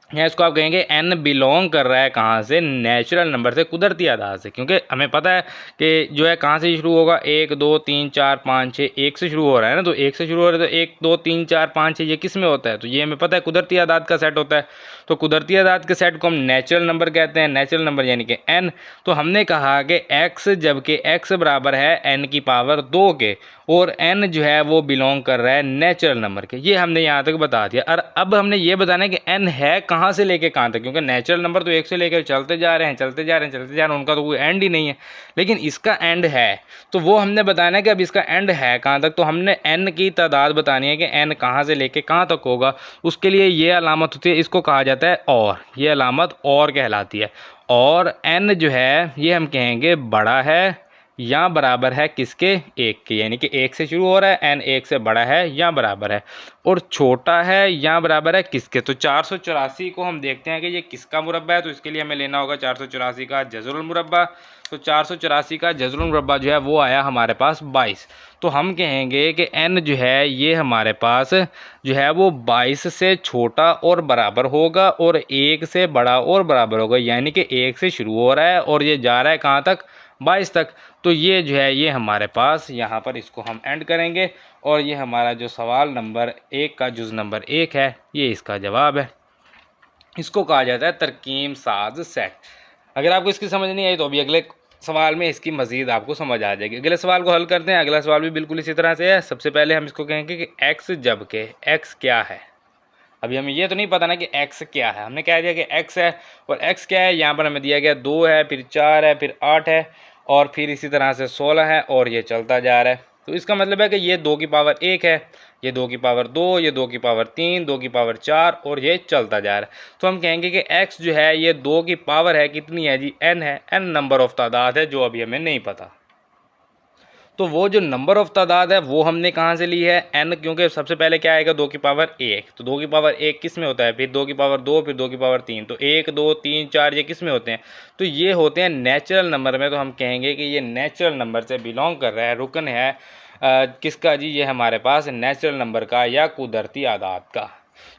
या इसको आप कहेंगे n बिलोंग कर रहा है कहाँ से, नेचुरल नंबर से, कुदरती आदाद से। क्योंकि हमें पता है कि जो है कहाँ से शुरू होगा, 1 2 3 4 5 6, 1 से शुरू हो रहा है ना, तो 1 से शुरू हो रहा है तो 1 2 3 4 5 6 ये किस में होता है, तो ये हमें पता है कुदरती आदाद का सेट होता है। तो कुदरती आदाद के सेट को हम नेचुरल नंबर कहते हैं, नेचुरल नंबर यानी कि n। तो हमने कहा कि x, जबकि x बराबर है n की पावर 2 के, और n जो है वो बिलोंग कर रहा है नेचुरल नंबर के, ये हमने यहाँ तक बता दिया। और अब हमने ये बताना है कि n है कहाँ से लेके कहाँ तक, क्योंकि नेचुरल नंबर तो 1 से लेकर चलते जा रहे हैं चलते जा रहे हैं चलते जा रहे हैं, उनका तो कोई एंड ही नहीं है, लेकिन इसका एंड है। तो वो हमने बताना है कि अब इसका एंड है कहाँ तक। तो हमने n की तादाद बतानी है कि n कहाँ से लेके कहाँ तक होगा। उसके लिए ये अलामत होती है, इसको कहा जाता है और, ये अलामत और कहलाती है। और n जो है ये हम कहेंगे बड़ा है या बराबर है किसके, 1 के, यानी कि 1 से शुरू हो रहा है, n 1 से बड़ा है या बराबर है, और छोटा है या बराबर है किसके। तो 484 को हम देखते हैं कि ये किसका मुरब्बा है, तो इसके लिए हमें लेना होगा 484 का जज़रुल मुरब्बा। तो 484 का जज़रुल मुरब्बा जो है वो आया हमारे पास 22। तो हम कहेंगे कि n जो है ये हमारे पास जो है वो 22 से छोटा और बराबर होगा और 1 से बड़ा और बराबर होगा, यानी कि 1 से शुरू हो रहा है और ये जा रहा है कहाँ तक, 22 तक। तो ये जो है ये हमारे पास यहाँ पर इसको हम एंड करेंगे और ये हमारा जो सवाल नंबर 1 का जुज़ नंबर 1 है ये इसका जवाब है। इसको कहा जाता है तरकीब साज सेट। अगर आपको इसकी समझ नहीं आई तो अभी अगले सवाल में इसकी मज़ीद आपको समझ आ जाएगी। अगले सवाल को हल करते हैं। अगला सवाल भी बिल्कुल इसी तरह से है। सबसे पहले हम इसको कहेंगे कि x जब के x क्या है। अभी हमें ये तो नहीं पता ना कि x क्या है, हमने कह दिया कि x है, और x क्या है यहाँ पर हमें दिया गया 2 है, फिर 4 है, फिर 8 है, और फिर इसी तरह से 16 है, और ये चलता जा रहा है। तो इसका मतलब है कि ये 2 की पावर 1 है, ये 2 की पावर 2, ये 2 की पावर 3, 2 की पावर 4, और ये चलता जा रहा है। तो हम कहेंगे कि x जो है ये 2 की पावर है कितनी है जी, n है, n नंबर ऑफ तादाद है जो अभी हमें नहीं पता। तो वो जो नंबर ऑफ तादाद है वो हमने कहाँ से ली है, n, क्योंकि सबसे पहले क्या आएगा 2 की पावर 1, तो 2 की पावर 1 किस में होता है, फिर 2 की पावर 2, फिर 2 की पावर 3, तो 1 2 3 4 ये किस में होते हैं, तो ये होते हैं नेचुरल नंबर में। तो हम कहेंगे कि ये नेचुरल नंबर से बिलोंग कर रहा है, रुकन है किसका जी, ये हमारे पास नेचुरल नंबर का या कुदरती आदाद का।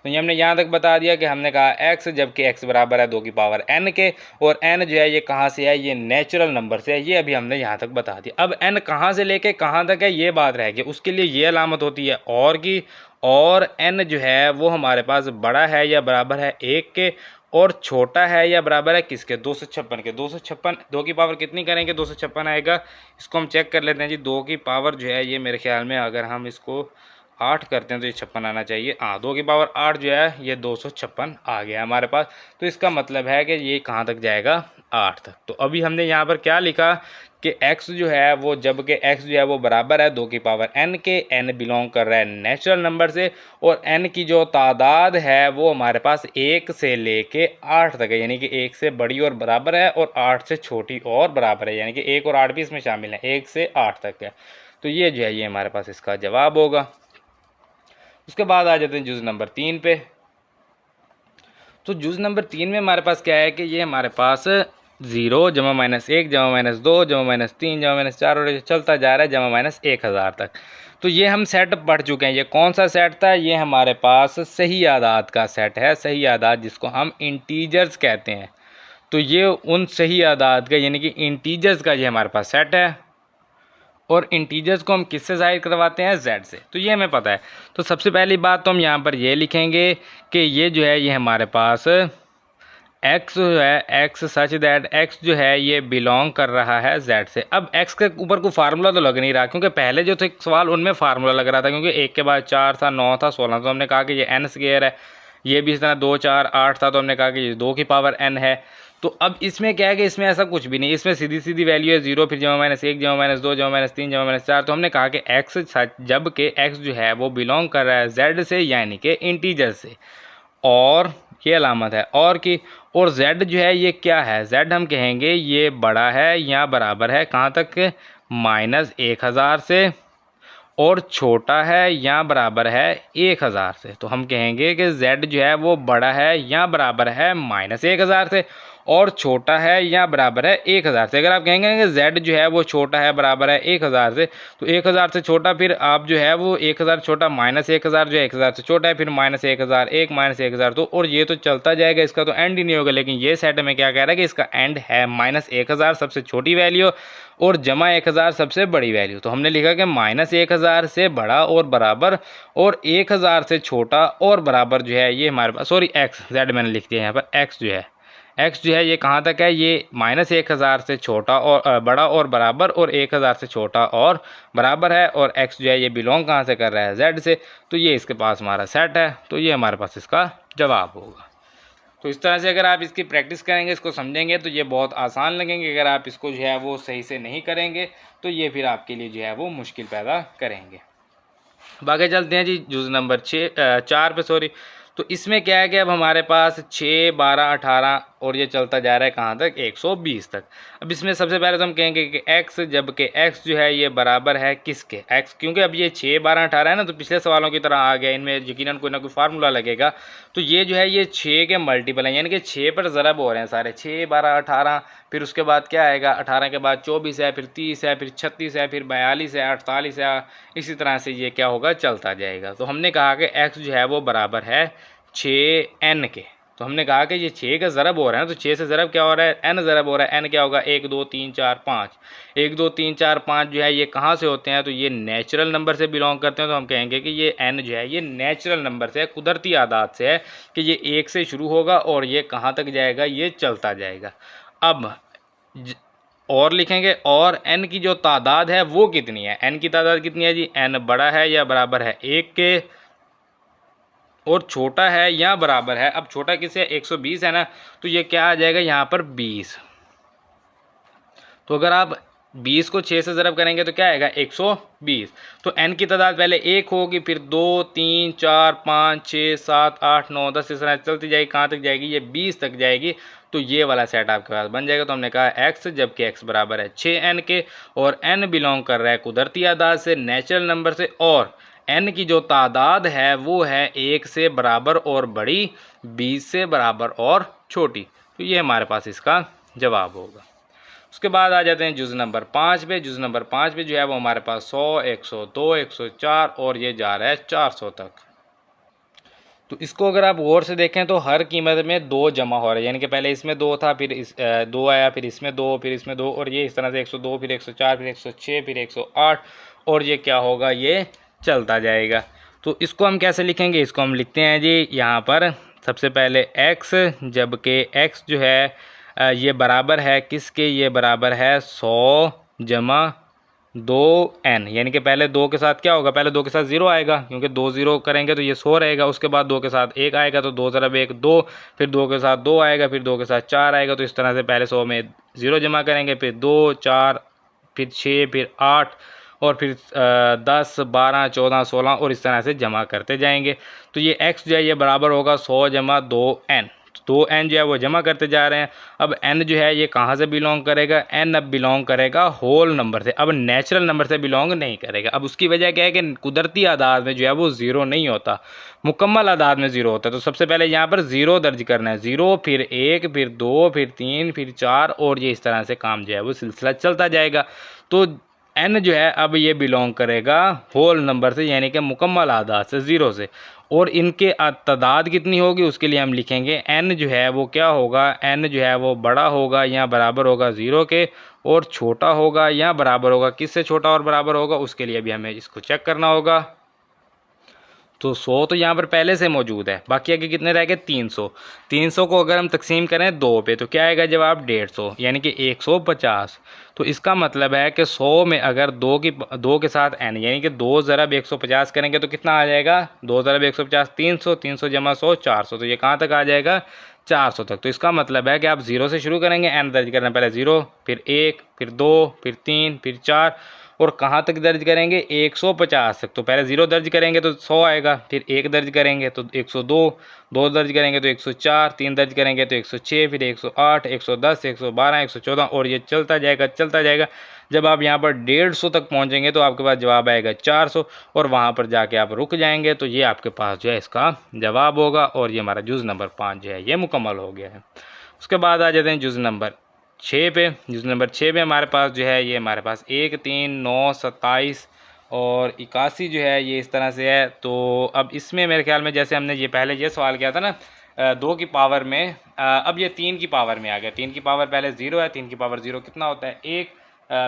तो ये हमने यहाँ तक बता दिया कि हमने कहा x जबकि x बराबर है 2 की पावर n के, और n जो है ये कहाँ से है, ये नेचुरल नंबर से है, ये अभी हमने यहाँ तक बता दिया। अब n कहाँ से लेके कहाँ तक है ये बात रह गई, उसके लिए ये अलामत होती है और की, और n जो है वो हमारे पास बड़ा है या बराबर है 1 के, और छोटा है या बराबर है किसके, 256 के। 256 2 की पावर कितनी करेंगे, 256 आएगा। इसको हम चेक कर लेते हैं जी, 2 की पावर जो है ये मेरे ख्याल में अगर हम इसको 8 करते हैं तो ये 56 आना चाहिए। हाँ, 2 की पावर 8 जो है ये 256 आ गया हमारे पास। तो इसका मतलब है कि ये कहाँ तक जाएगा, 8 तक। तो अभी हमने यहाँ पर क्या लिखा कि x जो है वो जब के x जो है वो बराबर है 2 की पावर n के, n बिलोंग कर रहा है नेचुरल नंबर से, और n की जो तादाद है वो हमारे पास 1 से लेके 8 तक है, यानी कि 1 से बड़ी और बराबर है, और 8 से छोटी और बराबर है, यानी कि 1 और 8 भी इसमें शामिल है, 1 से 8 तक है। तो ये जो है ये हमारे पास इसका जवाब होगा। उसके बाद आ जाते हैं जुज़ नंबर 3 पे। तो जुज़ नंबर 3 में हमारे पास क्या है कि ये हमारे पास 0 जमा -1 जमा -2 जमा -3 जमा -4 और चलता जा रहा है जमा -1000 तक। तो ये हम सेट पढ़ चुके हैं। ये कौन सा सेट था, ये हमारे पास सही आदाद का सेट है, सही आदाद जिसको हम इंटीजर्स कहते हैं। तो ये उन सही आदाद का यानी कि इंटीजर्स का ये हमारे पास सेट है, और इंटीजर्स को हम किससे ज़ाहिर करवाते हैं, z से। तो ये हमें पता है। तो सबसे पहली बात तो हम यहाँ पर ये लिखेंगे कि ये जो है ये हमारे पास x जो है, x सच दैट x जो है ये बिलोंग कर रहा है z से। अब x के ऊपर कोई फार्मूला तो लग नहीं रहा, क्योंकि पहले जो थे सवाल उनमें फार्मूला लग रहा था, क्योंकि 1 के बाद 4 था, 9 था, 16। तो हमने कहा कि ये n स्क्वायर है। ये भी इस तरह 2 4 8 था, तो हमने कहा कि ये 2 की पावर n है। तो अब इसमें क्या है कि इसमें ऐसा कुछ भी नहीं, इसमें सीधी सीधी वैल्यू है 0, फिर जमा -1 जमा -2 जमा -3 जमा -4। तो हमने कहा कि x जब के x जो है वो बिलोंग कर रहा है z से, यानी कि इंटीजर से, और ये अलामत है और की, और z जो है ये क्या है, z हम कहेंगे ये बड़ा है या बराबर है कहाँ तक, -1000 से, और छोटा है या बराबर है 1000 से। तो हम कहेंगे कि z जो है वो बड़ा है या बराबर है -1000 से, और छोटा है या बराबर है 1000 से। अगर आप कहेंगे कि z जो है वो छोटा है बराबर है 1000 से, तो 1000 से छोटा, फिर आप जो है वो 1000 छोटा -1000 जो है 1000 से छोटा है, फिर -1000 1 -1000 तो, और ये तो चलता जाएगा, इसका तो एंड ही नहीं होगा। लेकिन ये सेट में क्या कह रहा है कि इसका एंड है -1000 सबसे छोटी वैल्यू, और जमा 1000 सबसे बड़ी वैल्यू। तो हमने लिखा कि -1000 से बड़ा और बराबर, और 1000 से छोटा और बराबर जो है ये हमारे पास, सॉरी x, z मैंने लिख दिया यहाँ पर, x जो है, x जो है ये कहाँ तक है, ये -1000 से छोटा और बड़ा और बराबर, और 1000 से छोटा और बराबर है, और x जो है ये बिलोंग कहाँ से कर रहा है, z से। तो ये इसके पास हमारा सेट है, तो ये हमारे पास इसका जवाब होगा। तो इस तरह से अगर आप इसकी प्रैक्टिस करेंगे, इसको समझेंगे, तो ये बहुत आसान लगेंगे। अगर आप इसको जो है वो सही से नहीं करेंगे तो ये फिर आपके लिए जो है वो मुश्किल पैदा करेंगे। बाकी चलते हैं जी जुज़ नंबर 4 पे, सॉरी। तो इसमें क्या है कि अब हमारे पास 6, 12, 18 और ये चलता जा रहा है कहाँ तक, 120 तक। अब इसमें सबसे पहले तो हम कहेंगे कि x, जबकि x जो है ये बराबर है किसके, x, क्योंकि अब ये 6, 12, 18 है ना, तो पिछले सवालों की तरह आ गया, इनमें यकीनन कोई ना कोई फार्मूला लगेगा। तो ये जो है ये 6 के मल्टीपल हैं, यानी कि 6 पर ज़रब हो रहे हैं सारे, 6, 12, 18, फिर उसके बाद क्या आएगा, 18 के बाद 24 है, फिर 30 है, फिर 36 है, फिर 42 है, 48 है, इसी तरह से ये क्या होगा, चलता जाएगा। तो हमने कहा कि x जो है वो बराबर है 6n के। तो हमने कहा कि ये 6 का ज़रब हो रहा है ना, तो 6 से ज़रब क्या हो रहा है, n ज़रब हो रहा है, n क्या होगा, 1, 2, 3, 4, 5। 1, 2, 3, 4, 5 जो है ये कहाँ से होते हैं, तो ये नेचुरल नंबर से बिलोंग करते हैं। तो हम कहेंगे कि ये n जो है ये नेचुरल नंबर से है, कुदरती आदाद से है, कि ये 1 से शुरू होगा और ये कहाँ तक जाएगा, ये चलता जाएगा। अब और लिखेंगे, और n की जो तादाद है वो कितनी है, n की तादाद कितनी है जी, n बड़ा है या बराबर है 1 के, और छोटा है या बराबर है, अब छोटा किससे, 120 है ना, तो ये क्या आ जाएगा यहाँ पर 20। तो अगर आप 20 को 6 से ज़रब करेंगे तो क्या आएगा, 120। तो n की तादाद पहले 1 होगी, फिर 2, 3, 4, 5, 6, 7, 8, 9, 10 इस तरह चलती जाएगी, कहाँ तक जाएगी, ये 20 तक जाएगी। तो ये वाला सेट आपके पास बन जाएगा। तो हमने कहा x, जबकि x बराबर है 6n के, और n बिलोंग कर रहा है कुदरती आदाद से, नेचुरल नंबर से, और n की जो तादाद है वो है 1 से बराबर और बड़ी, 20 से बराबर और छोटी। तो ये हमारे पास इसका जवाब होगा। उसके बाद आ जाते हैं जुज़ नंबर 5 पे। जुज़ नंबर 5 पे जो है वो हमारे पास 100, 102, 104 और ये जा रहा है 400 तक। तो इसको अगर आप गौर से देखें तो हर कीमत में 2 जमा हो रहा है, यानी कि पहले इसमें 2 था, फिर 2 आया, फिर इसमें 2, फिर इसमें 2, और ये इस तरह से 102, फिर 104, फिर 106, फिर 108, और ये क्या होगा, ये चलता जाएगा। तो इसको हम कैसे लिखेंगे, इसको हम लिखते हैं जी यहाँ पर सबसे पहले x, जबकि x जो है ये बराबर है किसके, ये बराबर है 100 जमा 2n, यानी कि पहले 2 के साथ क्या होगा, पहले 2 के साथ 0 आएगा, क्योंकि 2 0 करेंगे तो ये 100 रहेगा। उसके बाद 2 के साथ 1 आएगा, तो 2 ज़रब 1 2, फिर 2 के साथ 2 आएगा, फिर 2 के साथ 4 आएगा। तो इस तरह से पहले 100 में 0 जमा करेंगे, फिर 2, 4, फिर 6, फिर 8, और फिर 10, 12, 14, 16 और इस तरह से जमा करते जाएंगे। तो ये x जो है ये बराबर होगा 100 जमा 2n। 2n जो है वो जमा करते जा रहे हैं। अब n जो है ये कहाँ से बिलोंग करेगा, n अब बिलोंग करेगा होल नंबर से, अब नेचुरल नंबर से बिलोंग नहीं करेगा। अब उसकी वजह क्या है कि कुदरती आदाद में जो है वो 0 नहीं होता, मुकम्मल आदाद में 0 होता है। तो सबसे पहले यहाँ पर 0 दर्ज करना है, 0, फिर 1, फिर 2, फिर 3, फिर 4, और ये इस तरह से काम जो है वो सिलसिला चलता जाएगा। तो n जो है अब ये बिलोंग करेगा होल नंबर से, यानी कि मुकम्मल आदाद से, 0 से। और इनके तादाद कितनी होगी उसके लिए हम लिखेंगे n जो है वो क्या होगा, n जो है वो बड़ा होगा या बराबर होगा 0 के, और छोटा होगा या बराबर होगा, किससे छोटा और बराबर होगा उसके लिए भी हमें इसको चेक करना होगा। तो 100 तो यहाँ पर पहले से मौजूद है, बाकी आगे कितने रह गए, 300। 300 को अगर हम तकसीम करें 2 पे तो क्या आएगा जवाब, 150, यानी कि 150। तो इसका मतलब है कि 100 में अगर 2 के साथ n, यानी कि 2 ज़रब 150 करेंगे तो कितना आ जाएगा, 2 ज़रब 150 300, 300 जमा 100 400। तो ये कहाँ तक आ जाएगा, 400 तक। तो इसका मतलब है कि आप 0 से शुरू करेंगे, n दर्ज करना, पहले 0, फिर 1, फिर 2, फिर 3, फिर 4, और कहाँ तक दर्ज करेंगे, 150 तक। तो पहले 0 दर्ज करेंगे तो 100 आएगा, फिर 1 दर्ज करेंगे तो 102, 2 दर्ज करेंगे तो 104, 3 दर्ज करेंगे तो 106, फिर 108, 110, 112, 114, और ये चलता जाएगा चलता जाएगा। जब आप यहाँ पर 150 तक पहुँचेंगे तो आपके पास जवाब आएगा 400, और वहाँ पर जाके आप रुक जाएंगे। तो ये आपके पास जो है इसका जवाब होगा, और ये हमारा जुज़ नंबर 5 जो है ये मुकम्मल हो गया है। उसके बाद आ जाते हैं जुज़ नंबर 6 पे। जुज़ नंबर 6 पे हमारे पास जो है ये हमारे पास 1, 3, 9, 27 और 81 जो है ये इस तरह से है। तो अब इसमें मेरे ख्याल में जैसे हमने ये पहले ये सवाल किया था ना 2 की पावर में, अब ये 3 की पावर में आ गया। 3 की पावर पहले 0 है, 3 की पावर 0 कितना होता है, 1,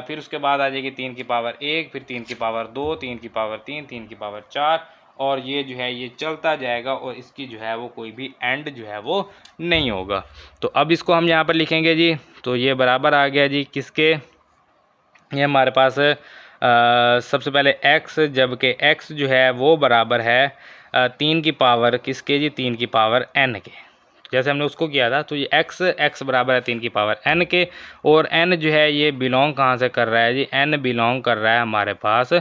फिर उसके बाद आ जाएगी 3 की पावर 1, फिर 3 की पावर 2, 3 की पावर 3, 3 की पावर 4, और ये जो है ये चलता जाएगा, और इसकी जो है वो कोई भी एंड जो है वो नहीं होगा। तो अब इसको हम यहाँ पर लिखेंगे जी, तो ये बराबर आ गया जी किसके, ये हमारे पास सबसे पहले x, जबकि x जो है वो बराबर है 3 की पावर किसके जी, 3 की पावर n के। जैसे हमने उसको किया था, तो ये x बराबर है 3 की पावर n के, और n जो है ये बिलोंग कहाँ से कर रहा है जी, n बिलोंग कर रहा है हमारे पास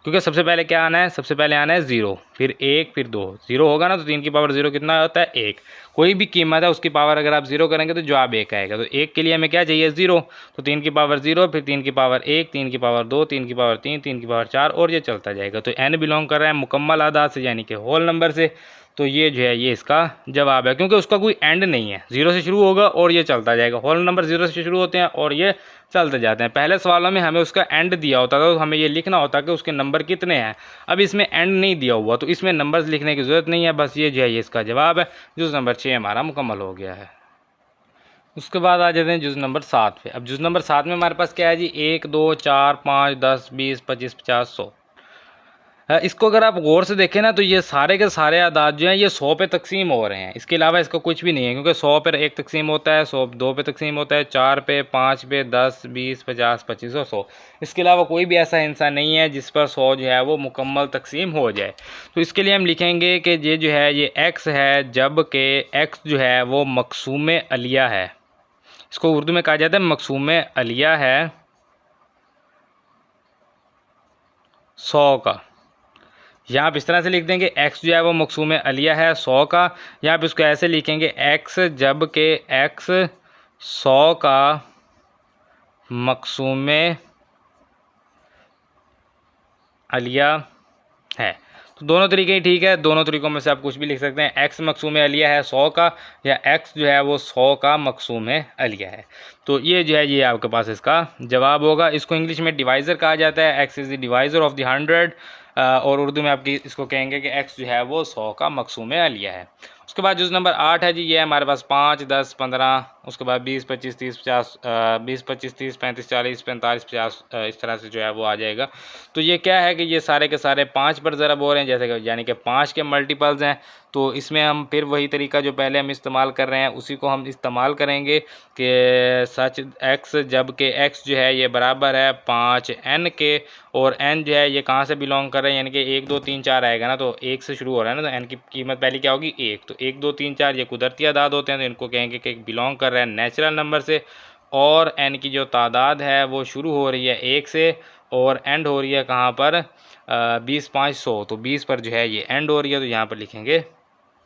क्योंकि सबसे पहले क्या आना है, सबसे पहले आना है 0, फिर 1, फिर 2। 0 होगा ना तो 3 की पावर 0 कितना होता है, 1। कोई भी कीमत है उसकी पावर अगर आप 0 करेंगे तो जवाब 1 आएगा। तो 1 के लिए हमें क्या चाहिए, 0। तो 3 की पावर 0, फिर 3 की पावर 1, 3 की पावर 2, 3 की पावर 3, 3 की पावर 4, और ये चलता जाएगा। तो n बिलोंग कर रहा है मुकम्मल आदाद से, यानी कि होल नंबर से। तो ये जो है ये इसका जवाब है, क्योंकि उसका कोई एंड नहीं है, 0 से शुरू होगा और ये चलता जाएगा। होल नंबर 0 से शुरू होते हैं और ये चलते जाते हैं। पहले सवालों में हमें उसका एंड दिया होता था, तो हमें ये लिखना होता कि उसके नंबर कितने हैं। अब इसमें एंड नहीं दिया हुआ, तो इसमें नंबर्स लिखने की ज़रूरत नहीं है, बस ये जो है ये इसका जवाब है। जुज़ नंबर 6 हमारा मुकम्मल हो गया है। उसके बाद आ जाते हैं जुज़ नंबर 7 पे। अब जुज़ नंबर 7 में हमारे पास क्या है जी, 1, 2, 4, 5, 10, 20, 25, 50, 100। इसको अगर आप गौर से देखें ना तो ये सारे के सारे आदाद जो हैं ये 100 पे तकसीम हो रहे हैं। इसके अलावा इसका कुछ भी नहीं है, क्योंकि 100 पे 1 तकसीम होता है, 100 2 पे तकसीम होता है, 4 पे, 5 पे, 10, 20, 50, 25 और 100। इसके अलावा कोई भी ऐसा इंसान नहीं है जिस पर 100 जो है वो मुकम्मल तकसीम हो जाए। तो इसके लिए हम लिखेंगे कि ये जो है ये x है, जब के x जो है वो मकसूम अलिया है। इसको उर्दू में कहा जाता है मकसूम अलिया है 100 का। यहाँ आप इस तरह से लिख देंगे x जो है वो मकसूम अलिया है 100 का। यहाँ आप इसको ऐसे लिखेंगे x जब के x 100 का मकसूम अलिया है। तो दोनों तरीके ही ठीक है, दोनों तरीक़ों में से आप कुछ भी लिख सकते हैं। x मकसूम अलिया है 100 का, या x जो है वो 100 का मकसूम अलिया है। तो ये जो है ये आपके पास इसका जवाब होगा। इसको इंग्लिश में डिवाइज़र कहा जाता है, x is the divisor of the 100। और उर्दू में आपकी इसको कहेंगे कि x जो है वो 100 का मकसूम अलिया है। उसके बाद जुज़ नंबर 8 है जी, ये हमारे पास 5, 10, 15, उसके बाद 20, 25, 30, 50, 20, 25, 30, 35, 40, 45, 50, इस तरह से जो है वो आ जाएगा। तो ये क्या है कि ये सारे के सारे 5 पर ज़रब हो रहे हैं, जैसे कि यानी कि 5 के मल्टीपल्स हैं। तो इसमें हम फिर वही तरीका जो पहले हम इस्तेमाल कर रहे हैं उसी को हम इस्तेमाल करेंगे कि सच x जब के x जो है ये बराबर है 5n के, और n जो है ये कहाँ से बिलोंग कर रहे हैं, यानी कि 1, 2, 3, 4 आएगा ना, तो 1 से शुरू हो रहा है ना, तो n की कीमत पहले क्या होगी 1। तो 1, 2, 3, 4 ये कुदरती आदाद होते हैं, तो इनको कहेंगे कि बिलोंग कर रहा है नेचुरल नंबर से। और n की जो तादाद है वो शुरू हो रही है 1 से और एंड हो रही है कहाँ पर, 20, 5, 100। तो 20 पर जो है ये एंड हो रही है, तो यहाँ पर लिखेंगे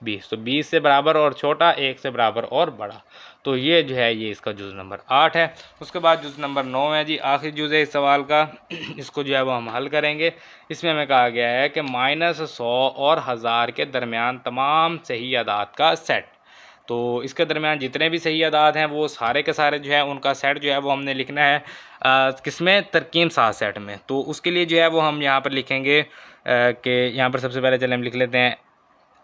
20। तो 20 से बराबर और छोटा, 1 से बराबर और बड़ा। तो ये जो है ये इसका जुज़ नंबर 8 है। उसके बाद जुज़ नंबर 9 है जी, आखिरी जुज़ है इस सवाल का। इसको जो है वो हम हल करेंगे। इसमें हमें कहा गया है कि -100 और 1000 के दरमियान तमाम सही आदाद का सेट। तो इसके दरमियान जितने भी सही आदाद हैं वो सारे के सारे जो है उनका सेट जो है वो हमने लिखना है किसमें, तरकीम साथ सेट में। तो उसके लिए जो है वो हम यहाँ पर लिखेंगे कि यहाँ पर सबसे पहले चले हम लिख लेते हैं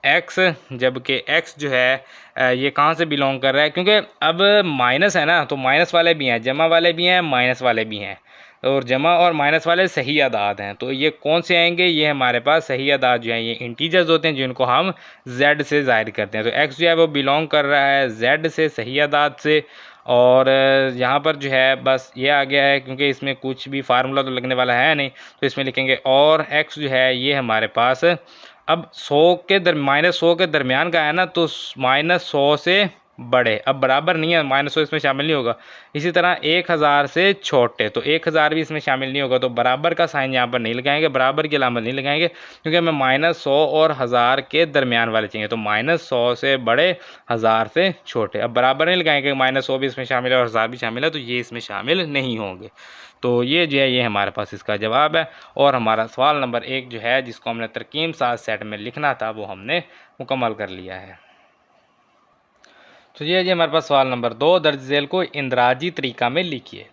x, जबकि x जो है ये कहाँ से बिलोंग कर रहा है, क्योंकि अब माइनस है ना, तो माइनस वाले भी हैं, जमा वाले भी हैं, माइनस वाले भी हैं, और जमा और माइनस वाले सही आदाद हैं। तो ये कौन से आएंगे, ये हमारे पास सही आदाद जो हैं ये इंटीजर्स होते हैं जिनको हम z से ज़ाहिर करते हैं। तो x जो है वो बिलोंग कर रहा है z से, सही आदाद से। और यहाँ पर जो है बस ये आ गया है, क्योंकि इसमें कुछ भी फार्मूला तो लगने वाला है नहीं, तो इसमें लिखेंगे और x जो है ये हमारे पास अब 100 के -100 के दरमियान का है ना, तो -100 से बड़े, अब बराबर नहीं है, -100 इसमें शामिल नहीं होगा। इसी तरह 1000 से छोटे, तो 1000 भी इसमें शामिल नहीं होगा। तो बराबर का साइन यहाँ पर नहीं लगाएंगे, बराबर की अलामत नहीं लगाएंगे, क्योंकि हमें -100 और 1000 के दरमियान वाले चाहिए। तो -100 से बड़े, 1000 से छोटे। अब बराबर नहीं लगाएंगे, -100 भी इसमें शामिल है और 1000 भी शामिल है, तो ये इसमें शामिल नहीं होंगे। तो ये जो है ये हमारे पास इसका जवाब है। और हमारा सवाल नंबर 1 जो है जिसको हमने तरकीम साथ सेट में लिखना था वो हमने मुकम्मल कर लिया है। तो ये जी हमारे पास सवाल नंबर 2, दर्ज झेल को इंदराजी तरीका में लिखिए।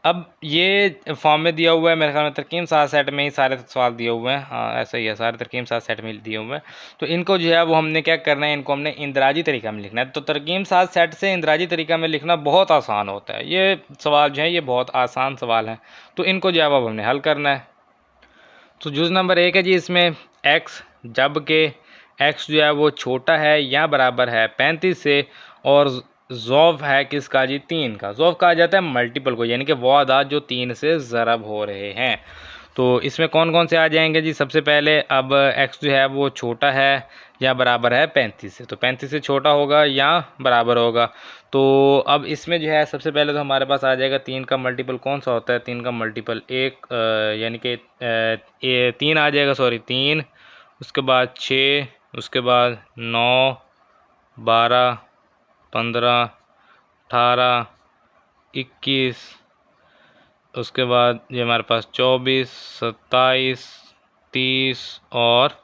अब ये फॉर्म में दिया हुआ है, मेरे ख्याल में तरकीम साथ सेट में ही सारे सवाल दिए हुए हैं। हाँ ऐसा ही है, सारे तरकीम साथ सेट में दिए हुए हैं। तो इनको जो है वो हमने क्या करना है, इनको हमने इंदराजी तरीका में लिखना है। तो तरकीम साथ सेट से इंदराजी तरीका में लिखना बहुत आसान होता है। ये सवाल जो है ये बहुत आसान सवाल हैं, तो इनको जो है वो हमने हल करना है। तो जुज़ नंबर 1 है जी, इसमें x जब के x जो है वो छोटा है या बराबर है 35 से, और ज़ौफ़ है किसका जी, 3 का। ज़ौफ़ कहा जाता है मल्टीपल को, यानी कि वो आदाद जो 3 से ज़रब हो रहे हैं। तो इसमें कौन कौन से आ जाएंगे जी? सबसे पहले अब x जो है वो छोटा है या बराबर है 35 से, तो 35 से छोटा होगा या बराबर होगा। तो अब इसमें जो है सबसे पहले तो हमारे पास आ जाएगा 3 का मल्टीपल कौन सा होता है? 3 का मल्टीपल एक, यानी कि 3 आ जाएगा, सॉरी 3, उसके बाद 6, उसके बाद 9, 12, 15, 18, 21, उसके बाद ये हमारे पास 24, 27, 30 और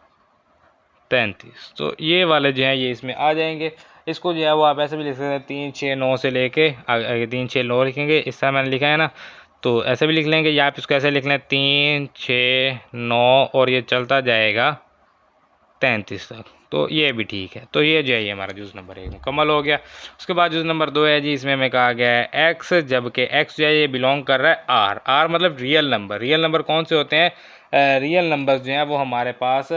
33। तो ये वाले जो हैं ये इसमें आ जाएंगे। इसको जो है वो आप ऐसे भी लिख सकते हैं, 3, 6, 9 से लेके आगे 3, 6, 9 लिखेंगे, इस तरह मैंने लिखा है ना, तो ऐसे भी लिख लेंगे, या आप इसको ऐसे लिख लें 3, 6, 9 और ये चलता जाएगा 33 तक, तो ये भी ठीक है। तो ये जो है ये हमारा जूस नंबर 1 मुकम्मल हो गया। उसके बाद जूस नंबर 2 है जी, इसमें हमें कहा गया है एक्स, जबकि एक्स जो है ये बिलोंग कर रहा है आर। आर मतलब रियल नंबर। रियल नंबर कौन से होते हैं? रियल नंबर जो हैं वो हमारे पास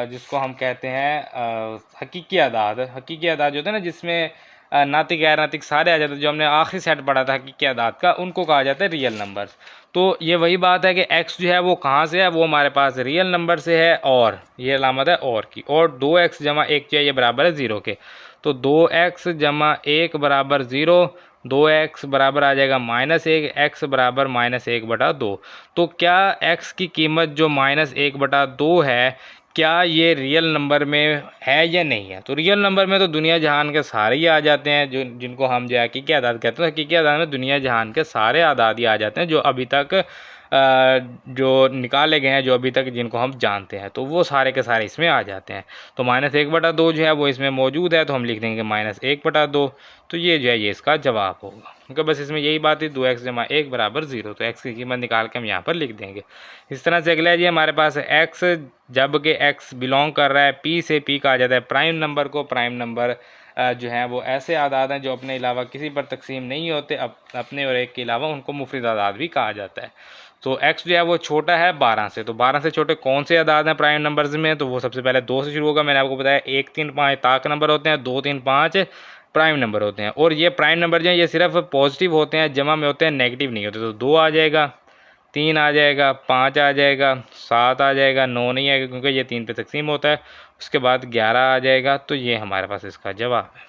जिसको हम कहते हैं हकीकी आदाद। हकीकी आदाद जो होते हैं ना, जिसमें नातिक गैर नातिक सारे आ जाते हैं, जो हमने आखिरी सेट पढ़ा था हकीकी आदाद का, उनको कहा जाता है रियल नंबर्स। तो ये वही बात है कि x जो है वो कहाँ से है? वो हमारे पास रियल नंबर से है, और ये अलामत है और की। और 2x जमा 1 जो है ये बराबर है 0 के। तो 2x जमा 1 बराबर 0, 2x बराबर आ जाएगा -1, x बराबर -1/2। तो क्या x की कीमत जो -1/2 है, क्या ये रियल नंबर में है या नहीं है? तो रियल नंबर में तो दुनिया जहान के सारे ही आ जाते हैं, जो जिनको हम जो है हकीकी आदाद कहते हैं। हकीकी आदाद में दुनिया जहान के सारे आदाद ही आ जाते हैं जो अभी तक जो निकाले गए हैं, जो अभी तक जिनको हम जानते हैं, तो वो सारे के सारे इसमें आ जाते हैं। तो -1/2 जो है वो इसमें मौजूद है, तो हम लिख देंगे -1/2। तो ये जो है ये इसका जवाब होगा, क्योंकि बस इसमें यही बात है 2x जमा 1 बराबर 0। तो x की कीमत निकाल के हम यहाँ पर लिख देंगे। इस तरह से अगला है जी हमारे पास x, जबकि x बिलोंग कर रहा है p से। p कहा जाता है प्राइम नंबर को। प्राइम नंबर जो हैं वो ऐसे आदाद हैं जो अपने अलावा किसी पर तकसीम नहीं होते, अपने और एक के अलावा उनको मुफरिद आदाद भी कहा जाता है। तो x जो है वो छोटा है 12 से। तो 12 से छोटे कौन से आदाद हैं प्राइम नंबर्स में? तो वो सबसे पहले 2 से शुरू होगा। मैंने आपको बताया 1, 3, 5 ताक नंबर होते हैं, 2, 3, 5 प्राइम नंबर होते हैं। और ये प्राइम नंबर जो है ये सिर्फ पॉजिटिव होते हैं, जमा में होते हैं, नेगेटिव नहीं होते। तो 2 आ जाएगा, 3 आ जाएगा, 5 आ जाएगा, 7 आ जाएगा, 9 नहीं आएगा क्योंकि ये 3 पे तकसीम होता है। उसके बाद 11 आ जाएगा। तो ये हमारे पास इसका जवाब है।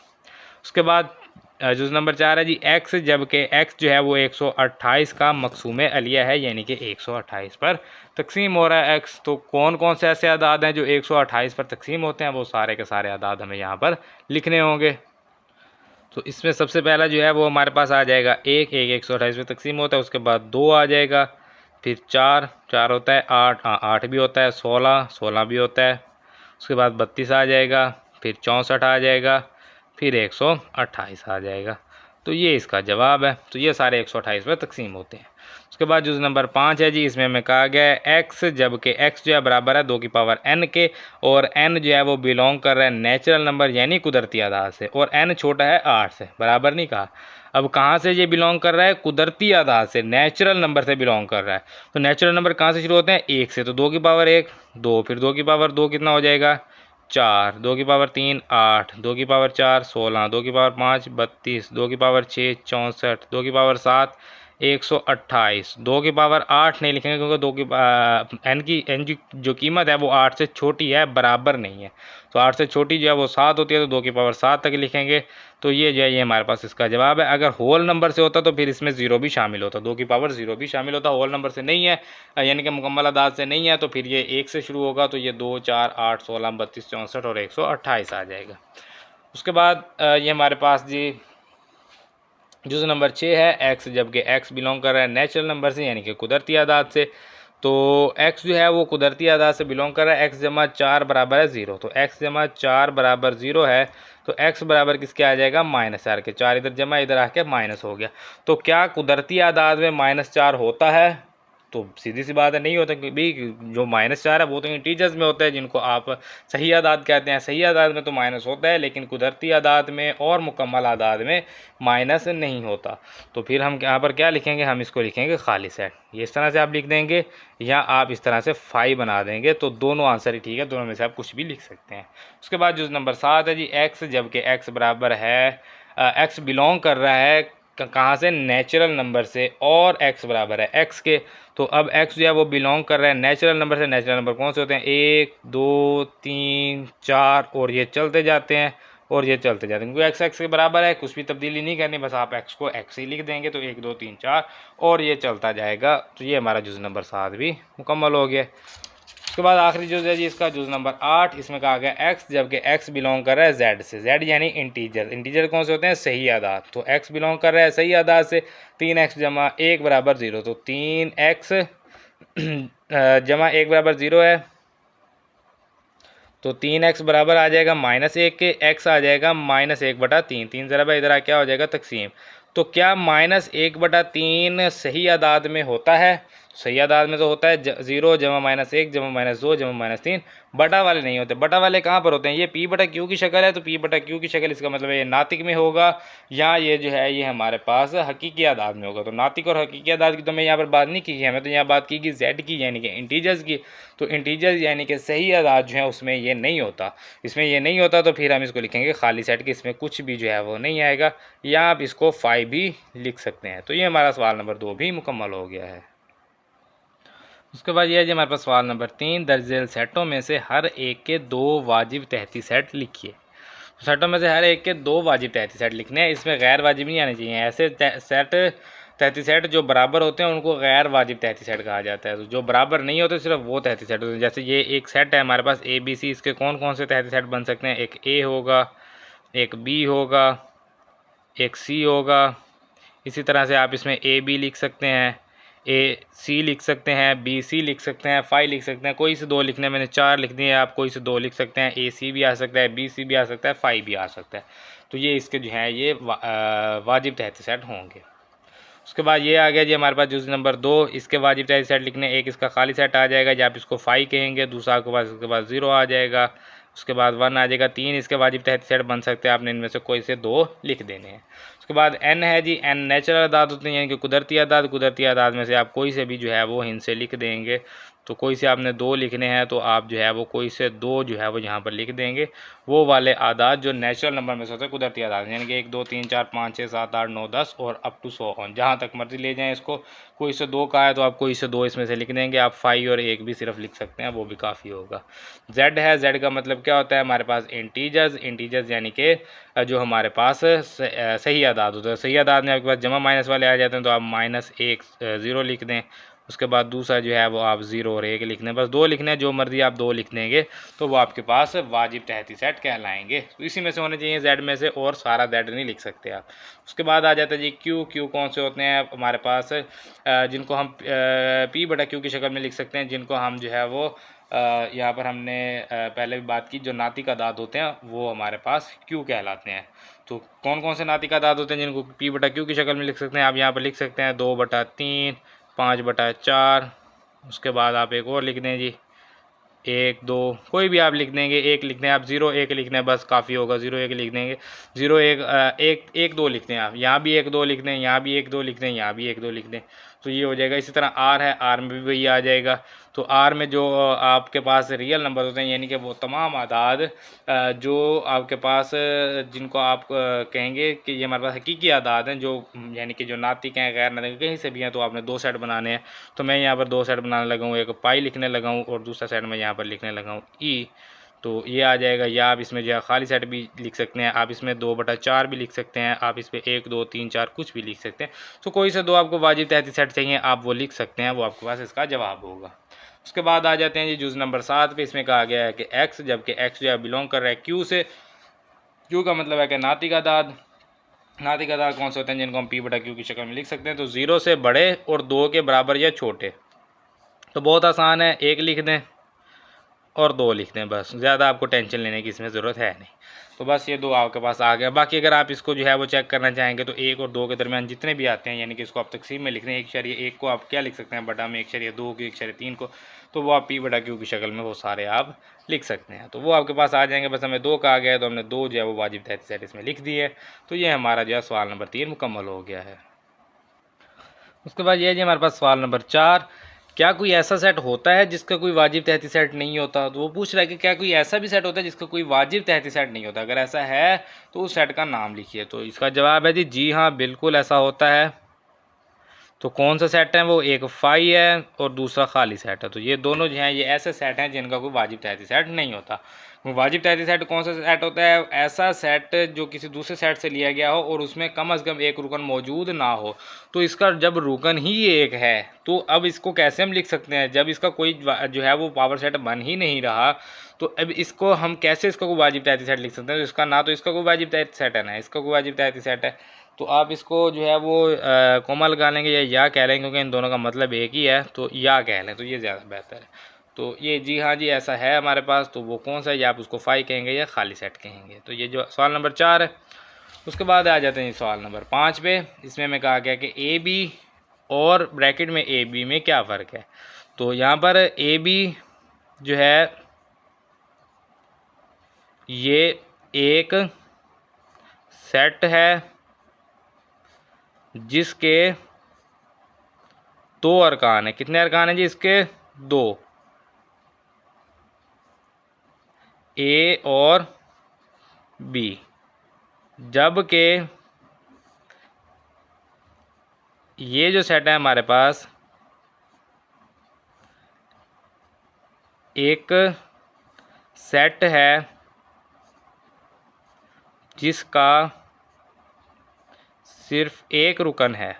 उसके बाद जुज़ नंबर 4 है जी x, जबकि x जो है वो 128 का मकसूम अलिया है, यानी कि 128 पर तकसीम हो रहा है x। तो कौन कौन से ऐसे आदाद हैं जो 128 पर तकसीम होते हैं? वो सारे के सारे आदाद हमें यहाँ पर लिखने होंगे। तो इसमें सबसे पहला जो है वो हमारे पास आ जाएगा 1, 128 पे तकसीम होता है। उसके बाद 2 आ जाएगा, फिर 4, 4 होता है, 8, 8 भी होता है, 16, 16 भी होता है। उसके बाद 32 आ जाएगा, फिर 64 आ जाएगा, फिर 128 आ जाएगा। तो ये इसका जवाब है। तो ये सारे 128 पर तकसीम होते हैं। उसके बाद जुज़ नंबर 5 है जी, इसमें हमें कहा गया है x, जबकि x जो है बराबर है 2 की पावर n के, और n जो है वो बिलोंग कर रहा है नेचुरल नंबर यानी कुदरती आदाद से, और n छोटा है 8 से, बराबर नहीं कहा। अब कहाँ से ये बिलोंग कर रहा है? कुदरती आदाद से, नेचुरल नंबर से बिलोंग कर रहा है। तो नेचुरल नंबर कहाँ से शुरू होते हैं? 1 से। तो 2 की पावर 1 2, फिर 2 की पावर 2 कितना हो जाएगा? 4, 2 की पावर 3 8, 2 की पावर 4 16, 2 की पावर 5 32, 2 की पावर 6 64, 2 की पावर 7 128। 2 की पावर 8 नहीं लिखेंगे क्योंकि 2 की एन की जो कीमत है वो 8 से छोटी है, बराबर नहीं है। तो 8 से छोटी जो है वो 7 होती है, तो 2 की पावर 7 तक लिखेंगे। तो ये जो है ये हमारे पास इसका जवाब है। अगर होल नंबर से होता तो फिर इसमें 0 भी शामिल होता, 2 की पावर 0 भी शामिल होता। होल नंबर से नहीं है, यानी कि मुकम्मल आदाद से नहीं है, तो फिर ये 1 से शुरू होगा। तो ये 2 4 8 16 32 64 और 128 आ जाएगा। उसके बाद ये हमारे पास जी जुज़ नंबर 6 है x, जबकि x बिलोंग कर रहा है नेचुरल नंबर से यानी कि कुदरती आदाद से। तो x जो है वो कुदरती आदाद से बिलोंग कर रहा है। x जमा 4 बराबर है 0। तो x जमा 4 बराबर 0 है, तो x बराबर किसके आ जाएगा? -4 के। 4 इधर जमा, इधर आके माइनस हो गया। तो क्या कुदरती आदाद में -4 होता है? तो सीधी सी बात है नहीं होता, क्योंकि जो -4 है वो तो इंटीजर्स में होता है, जिनको आप सही आदाद कहते हैं। सही आदाद में तो माइनस होता है, लेकिन कुदरती आदाद में और मुकम्मल आदाद में माइनस नहीं होता। तो फिर हम यहाँ पर क्या लिखेंगे? हम इसको लिखेंगे खाली सेट। ये इस तरह से आप लिख देंगे, या आप इस तरह से 5 बना देंगे। तो दोनों आंसर ही ठीक है, दोनों में से आप कुछ भी लिख सकते हैं। उसके बाद जुज़ नंबर 7 है जी x, जबकि x बराबर है x बिलोंग कर रहा है कहाँ से, नेचुरल नंबर से, और x बराबर है x के। तो अब x जो है वो बिलोंग कर रहा है नेचुरल नंबर से। नेचुरल नंबर कौन से होते हैं, 1 2 3 4, और ये चलते जाते हैं और ये चलते जाते हैं, क्योंकि x के बराबर है, कुछ भी तब्दीली नहीं करनी, बस आप x को x ही लिख देंगे। तो 1 2 3 4 और ये चलता जाएगा। तो ये हमारा जुज़ नंबर 7 भी मुकम्मल हो गया। उसके बाद आखिरी जुज़ है जी इसका, जुज़ नंबर 8। इसमें कहा गया x, जबकि x बिलोंग कर रहा है z से। z यानी इंटीजर। इंटीजर कौन से होते हैं, सही आदाद। तो x बिलोंग कर रहा है सही आदाद से। 3x जमा 1 बराबर 0। तो 3x जमा 1 बराबर 0 है, तो 3x बराबर आ जाएगा -1 के, x आ जाएगा -1/3। 3 ज़रा इधर आ क्या हो जाएगा, तकसीम। तो क्या -1/3 सही आदाद में होता है, सही आदाद में तो होता है 0 जमा -1 जमा -2 जमा -3, बटा वाले नहीं होते। बटा वाले कहाँ पर होते हैं, ये p बटा q की शक्ल है, तो p बटा q की शक्ल, इसका मतलब है ये नातिक में होगा, या ये जो है ये हमारे पास हकीकी आदाद में होगा। तो नातिक और हकीकी आदाद की तो मैं यहाँ पर बात नहीं की है, हमें तो यहाँ बात की कि z की, यानी कि इंटीजर्स की। तो इंटीजर्स यानी कि सही आदाद जो है उसमें ये नहीं होता, इसमें ये नहीं होता। तो फिर हम इसको लिखेंगे खाली सेट की, इसमें कुछ भी जो है वो नहीं आएगा, या आप इसको 5 भी लिख सकते हैं। तो ये हमारा सवाल नंबर 2 भी मुकम्मल हो गया है। उसके बाद ये है जी हमारे पास सवाल नंबर 3। दर्ज झेल सेटों में से हर एक के 2 वाजिब तहती सेट लिखिए। तो सेटों में से हर एक के 2 वाजिब तहती सेट लिखने हैं, इसमें गैर वाजिब नहीं आने चाहिए। ऐसे सेट तहती सेट जो बराबर होते हैं उनको गैर वाजिब तहती सेट कहा जाता है। तो जो बराबर नहीं होते सिर्फ वो तहती सेट होते हैं। जैसे ये एक सेट है हमारे पास ABC, इसके कौन कौन से तहती सेट बन सकते हैं, एक A होगा, एक B होगा, एक C होगा। इसी तरह से आप इसमें AB लिख सकते हैं, AC लिख सकते हैं, BC लिख सकते हैं, 5 लिख सकते हैं। कोई से 2 लिखने, मैंने 4 लिख दिए, आप कोई से 2 लिख सकते हैं। AC भी आ सकता है, BC भी आ सकता है, 5 भी आ सकता है। तो ये इसके जो है ये वाजिब तहती सेट होंगे। उसके बाद ये आ गया जी हमारे पास जुज़ नंबर 2। इसके वाजिब तहती सेट लिखने, एक इसका खाली सेट आ जाएगा, जब आप इसको 5 कहेंगे, दूसरा आपके पास इसके बाद 0 आ जाएगा, उसके बाद 1 आ जाएगा। 3 इसके वाजिब तहती सेट बन सकते हैं, आपने इनमें से कोई से 2 लिख देने हैं। उसके बाद n है जी, n नेचुरल आदाद होते हैं, यानी कि कुदरती आदाद। कुदरती आदाद में से आप कोई से भी जो है वो हिंद से लिख देंगे। तो कोई से आपने 2 लिखने हैं, तो आप जो है वो कोई से 2 जो है वो यहाँ पर लिख देंगे। वो वाले आदाद जो नेचुरल नंबर में से होते हैं, कुदरती आदाद, यानी कि 1 2 3 4 5 6 7 8 9 10 और अप टू 100 ऑन, जहाँ तक मर्जी ले जाएँ इसको। कोई से 2 का है तो आप कोई से 2 इसमें से लिख देंगे। आप 5 और 1 भी सिर्फ लिख सकते हैं, वो भी काफ़ी होगा। z है, z का मतलब क्या होता है, हमारे पास इंटीजर्स। इंटीजर्स यानी कि जो हमारे पास सही आदाद होता है। सही आदाद में आपके पास जमा माइनस वाले आ जाते हैं, तो आप -1 0 लिख दें। उसके बाद दूसरा जो है वो आप 0 और 1 लिखने, बस 2 लिखने, जो मर्जी आप 2 लिख देंगे तो वो आपके पास वाजिब तहती सेट कहलाएंगे। तो इसी में से होने चाहिए z में से, और सारा z नहीं लिख सकते आप। उसके बाद आ जाता है जी q कौन से होते हैं हमारे पास, जिनको हम p बटा q की शक्ल में लिख सकते हैं, जिनको हम जो है वो यहाँ पर हमने पहले भी बात की, जो नातिक आदाद होते हैं वो हमारे पास q कहलाते हैं। तो कौन कौन से नातिक आदाद होते हैं जिनको p बटा q की शक्ल में लिख सकते हैं, आप यहाँ पर लिख सकते हैं 2/3, 5/4। उसके बाद आप एक और लिख दें जी, 1 2, कोई भी आप लिख देंगे, 1 लिख दें आप, 0 1 लिख दें, बस काफ़ी होगा। 0 1 लिख देंगे, 0 1 1 1 2 लिख दें आप, यहाँ भी 1 2 लिख दें, यहाँ भी 1 2 लिख दें, यहाँ भी 1 2 लिख दें, तो ये हो जाएगा। इसी तरह r है, r में भी वही आ जाएगा। तो r में जो आपके पास रियल नंबर होते हैं, यानी कि वो तमाम आदाद जो आपके पास, जिनको आप कहेंगे कि ये हमारे पास हकीकी आदाद हैं, जो यानी कि जो नातिक हैं, गैर नातिक कहीं से भी हैं, तो आपने 2 सेट बनाने हैं। तो मैं यहाँ पर 2 सेट बनाने लगा हूँ, एक पाई लिखने लगा हूँ और दूसरा सेट मैं यहाँ पर लिखने लगा हूँ ई। तो ये आ जाएगा। या आप इसमें जो है खाली सेट भी लिख सकते हैं, आप इसमें 2/4 भी लिख सकते हैं, आप इसमें 1 2 3 4 कुछ भी लिख सकते हैं। तो कोई से 2 आपको वाजिब तहती सेट चाहिए, आप वो लिख सकते हैं, वो आपके पास इसका जवाब होगा। उसके बाद आ जाते हैं जी जुज़ नंबर 7 पे। इसमें कहा गया है कि x, जबकि x जो है बिलोंग कर रहा है q से। q का मतलब है कि नातिक आदाद। नातिक आदाद कौन से होते हैं जिनको हम p बटा q की शक्ल में लिख सकते हैं, तो 0 से बड़े और 2 के बराबर या छोटे। तो बहुत आसान है, 1 लिख दें और 2 लिख दें, बस ज़्यादा आपको टेंशन लेने की इसमें ज़रूरत है नहीं। तो बस ये 2 आपके पास आ गया। बाकी अगर आप इसको जो है वो चेक करना चाहेंगे तो 1 और 2 के दरमियान जितने भी आते हैं, यानी कि इसको आप तकसीम में लिख रहे हैं, 1/1 को आप क्या लिख सकते हैं बटा में, 1/2 को, 1/3 को, तो वो आप p बटा q की शक्ल में वो सारे आप लिख सकते हैं। तो वो आपके पास आ जाएंगे। बस हमें 2 का आ गया है, तो हमने 2 जो है वो वाजिब तहती सेट इसमें लिख दिए। तो ये हमारा जो है सवाल नंबर 3 मुकम्मल हो गया है। उसके बाद ये जी हमारे पास सवाल नंबर 4। क्या कोई ऐसा सेट होता है जिसका कोई वाजिब तहती सेट नहीं होता। तो वो पूछ रहा है कि क्या कोई ऐसा भी सेट होता है जिसका कोई वाजिब तहती सेट नहीं होता, अगर ऐसा है तो उस सेट का नाम लिखिए। तो इसका जवाब है जी हाँ, बिल्कुल ऐसा होता है। तो कौन सा सेट है वो, एक फाई है और दूसरा खाली सेट है। तो ये दोनों जो हैं ये ऐसे सेट हैं जिनका कोई वाजिब तहती सेट नहीं होता। वाजिब तहती सेट कौन सा सेट होता है, ऐसा सेट जो किसी दूसरे सेट से लिया गया हो और उसमें कम से कम एक रुकन मौजूद ना हो। तो इसका जब रुकन ही एक है तो अब इसको कैसे हम लिख सकते हैं, जब इसका कोई जो है वो पावर सेट बन ही नहीं रहा तो अब इसको हम कैसे इसका कोई वाजिब तहती सेट लिख सकते हैं। तो इसका ना तो इसका कोई वाजिब तहती सेट है ना इसका कोई वाजिब तहती सेट है। तो आप इसको जो है वो कोमा लगा लेंगे या कह लेंगे, क्योंकि इन दोनों का मतलब एक ही है, तो या कह लें तो ये ज़्यादा बेहतर है। तो ये जी हाँ जी ऐसा है हमारे पास। तो वो कौन सा है, या आप उसको फाई कहेंगे या खाली सेट कहेंगे। तो ये जो सवाल नंबर 4 है। उसके बाद आ जाते हैं सवाल नंबर 5 पे। इसमें मैं कहा गया कि ए बी और ब्रैकेट में ए बी में क्या फ़र्क है। तो यहाँ पर ए बी जो है ये एक सेट है जिसके 2 अरकान है। कितने अरकान हैं जी इसके, 2, ए और बी। जबकि ये जो सेट है हमारे पास एक सेट है जिसका सिर्फ एक रुकन है।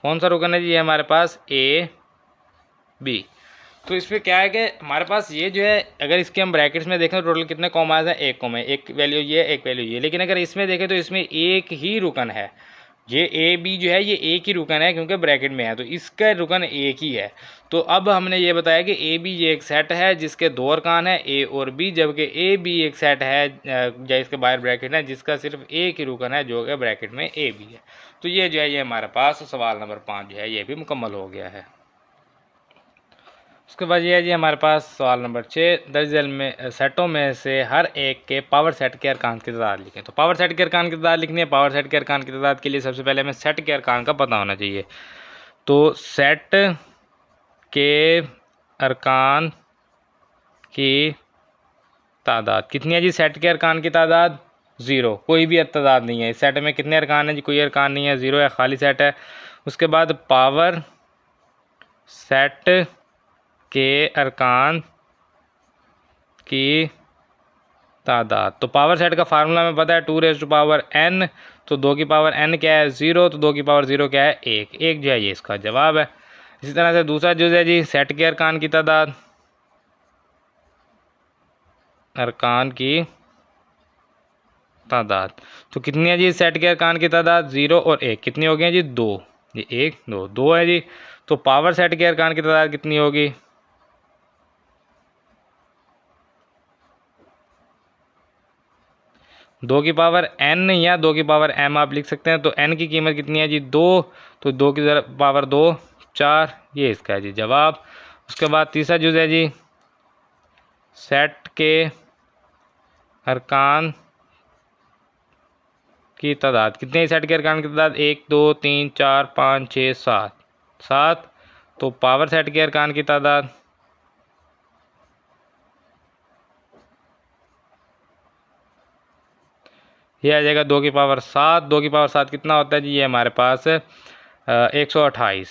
कौन सा रुकन है जी, ये हमारे पास ए बी। तो इसमें क्या है कि हमारे पास ये जो है, अगर इसके हम ब्रैकेट्स में देखें तो टोटल कितने कॉमाज हैं, एक कॉमा, एक वैल्यू ये एक वैल्यू ये। लेकिन अगर इसमें देखें तो इसमें एक ही रुकन है। ये ए बी जो है ये एक ही रुकन है क्योंकि ब्रैकेट में है, तो इसका रुकन एक ही है। तो अब हमने ये बताया कि ए बी ये एक सेट है जिसके 2 अरकान है ए और बी, जबकि ए बी एक सेट है या इसके बाहर ब्रैकेट है जिसका सिर्फ एक ही रुकन है जो कि ब्रैकेट में ए बी है। तो ये जो है ये हमारे पास सवाल नंबर 5 जो है ये भी मुकम्मल हो गया है। उसके बाद ये है जी हमारे पास सवाल नंबर 6। दर्जन में सेटों में से हर एक के पावर सेट के अरकान की तादाद लिखें। तो पावर सेट के अरकान की तादाद लिखनी है। पावर सेट के अरकान की तादाद के लिए सबसे पहले हमें सेट के अरकान का पता होना चाहिए। तो सेट के अरकान की तादाद कितनी है जी, सेट के अरकान की तादाद 0, कोई भी तादाद नहीं है। इस सेट में कितने अरकान हैं जी, कोई अरकान नहीं है, 0 है, खाली सेट है। उसके बाद पावर सेट के अरकान की तादाद। तो पावर सेट का फार्मूला में पता है 2n। तो 2 की पावर n क्या है, 0। तो 2 की पावर 0 क्या है, 1। 1 जो है ये इसका जवाब है। इसी तरह से दूसरा जुज़ है जी सेट के अरकान की तादाद। अरकान की तादाद तो कितनी है जी, सेट के अरकान की तादाद 0 और 1 कितनी हो गई है जी, 2। ये 1 2 2 है जी। तो पावर सेट के अरकान की तादाद कितनी होगी, 2 की पावर n या 2 की पावर m आप लिख सकते हैं। तो n की कीमत कितनी है जी, 2। तो 2 की पावर 2 4, ये इसका है जी जवाब। उसके बाद तीसरा जुज़ है जी सेट के अरकान की तादाद। कितने हैं सेट के अरकान की तादाद, 1 2 3 4 5 6 7 7। तो पावर सेट के अरकान की तादाद ये आ जाएगा 2 की पावर 7। 2 की पावर 7 कितना होता है जी, ये हमारे पास 128।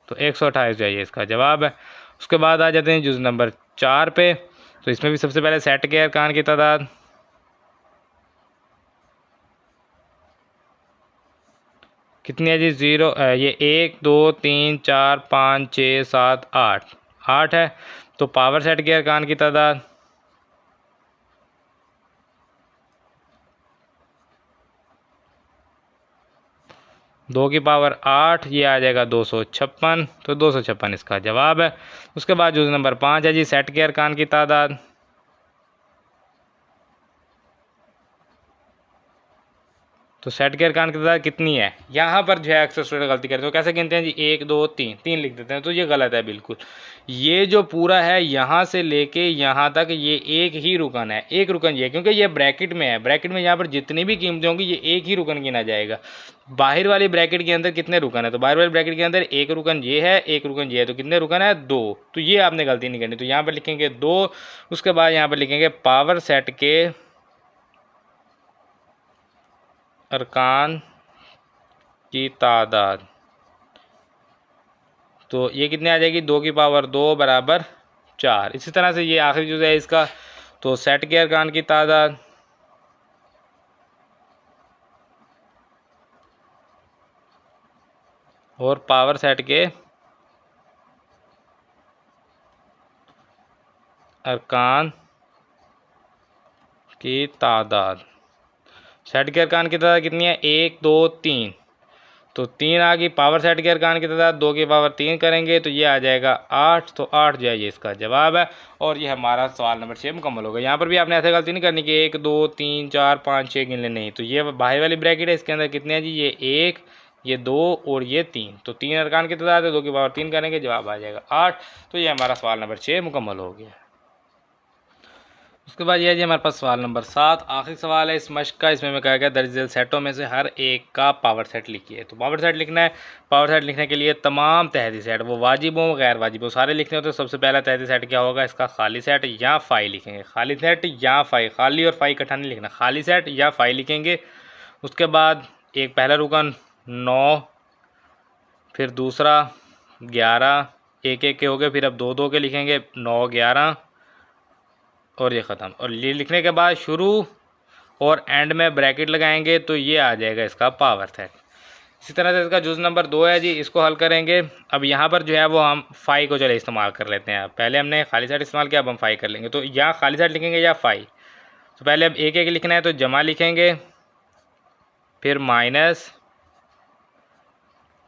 तो 128 जो है ये इसका जवाब है। उसके बाद आ जाते हैं जुज़ नंबर 4 पे। तो इसमें भी सबसे पहले सेट के अरकान की तादाद कितनी है जी, 0 ये 1 2 3 4 5 6 7 8 8 है। तो पावर सेट के अरकान की तादाद दो की पावर 8, ये आ जाएगा 256। तो 256 इसका जवाब है। उसके बाद जुज़ नंबर 5 है जी सेट के अरकान की तादाद। तो सेट के अरकान की तादाद कितनी है, यहाँ पर जो है अक्सर स्टूडेंट गलती करते हैं। तो कैसे गिनते हैं जी, 1 2 3, 3 लिख देते हैं, तो ये गलत है बिल्कुल। ये जो पूरा है यहाँ से लेके यहाँ तक ये एक ही रुकन है, एक रुकन ये, क्योंकि ये ब्रैकेट में है। ब्रैकेट में यहाँ पर जितनी भी कीमतें होंगी ये एक ही रुकन गिना जाएगा। बाहर वाली ब्रैकेट के अंदर कितने रुकन है, तो बाहर वाली ब्रैकेट के अंदर एक रुकन ये है, एक रुकन ये है, तो कितने रुकन है, 2। तो ये आपने गलती नहीं करनी। तो यहाँ पर लिखेंगे 2, उसके बाद यहाँ पर लिखेंगे पावर सेट के अरकान की तादाद। तो ये कितने आ जाएगी, 2 की पावर 2 बराबर 4। इसी तरह से ये आखिरी जो है इसका, तो सेट के अरकान की तादाद और पावर सेट के अरकान की तादाद। सेट के अरकान की तादाद कितनी है, 1 2 3, तो 3 आ गई। पावर सेट के अरकान की तादाद 2 की पावर 3 करेंगे तो ये आ जाएगा 8। तो 8 जो है ये इसका जवाब है। और ये हमारा सवाल नंबर 6 मुकम्मल होगा। यहाँ पर भी आपने ऐसे गलती नहीं करनी कि 1 2 3 4 5 6 गिन ले, नहीं। तो ये बाहर वाली ब्रैकेट है, इसके अंदर कितने हैं जी, ये 1 ये 2 और ये 3। तो 3 अरकान की तादाद है, 2 की पावर 3 करेंगे, जवाब आ जाएगा 8। तो ये हमारा सवाल नंबर 6 मुकम्मल हो गया। उसके बाद यह है जी हमारे पास सवाल नंबर 7, आखिरी सवाल है इस मश्क का। इसमें मैं कहा गया दर्ज झेल सेटों में से हर एक का पावर सेट लिखिए। तो पावर सेट लिखना है। पावर सेट लिखने के लिए तमाम तहती सेट, वो वाजिब हो गैर वाजिब हो, सारे लिखने होते हैं। सबसे पहला तहती सेट क्या होगा, इसका खाली सेट या फाई लिखेंगे। खाली सेट या फाई, खाली और फाई इकट्ठा नहीं लिखना, खाली सेट या फाई लिखेंगे। उसके बाद एक पहला रुकन 9, फिर दूसरा 11, एक एक के हो गए, फिर अब 2 2 के लिखेंगे, 9 11 और ये ख़त्म। और ये लिखने के बाद शुरू और एंड में ब्रैकेट लगाएंगे तो ये आ जाएगा इसका पावर सेट। इसी तरह से इसका जुज़ नंबर 2 है जी, इसको हल करेंगे। अब यहाँ पर जो है वो हम फाई को चले इस्तेमाल कर लेते हैं। पहले हमने खाली सेट इस्तेमाल किया, अब हम फाई कर लेंगे। तो या खाली सेट लिखेंगे या फाई। तो पहले अब एक एक लिखना है, तो जमा लिखेंगे, फिर माइनस,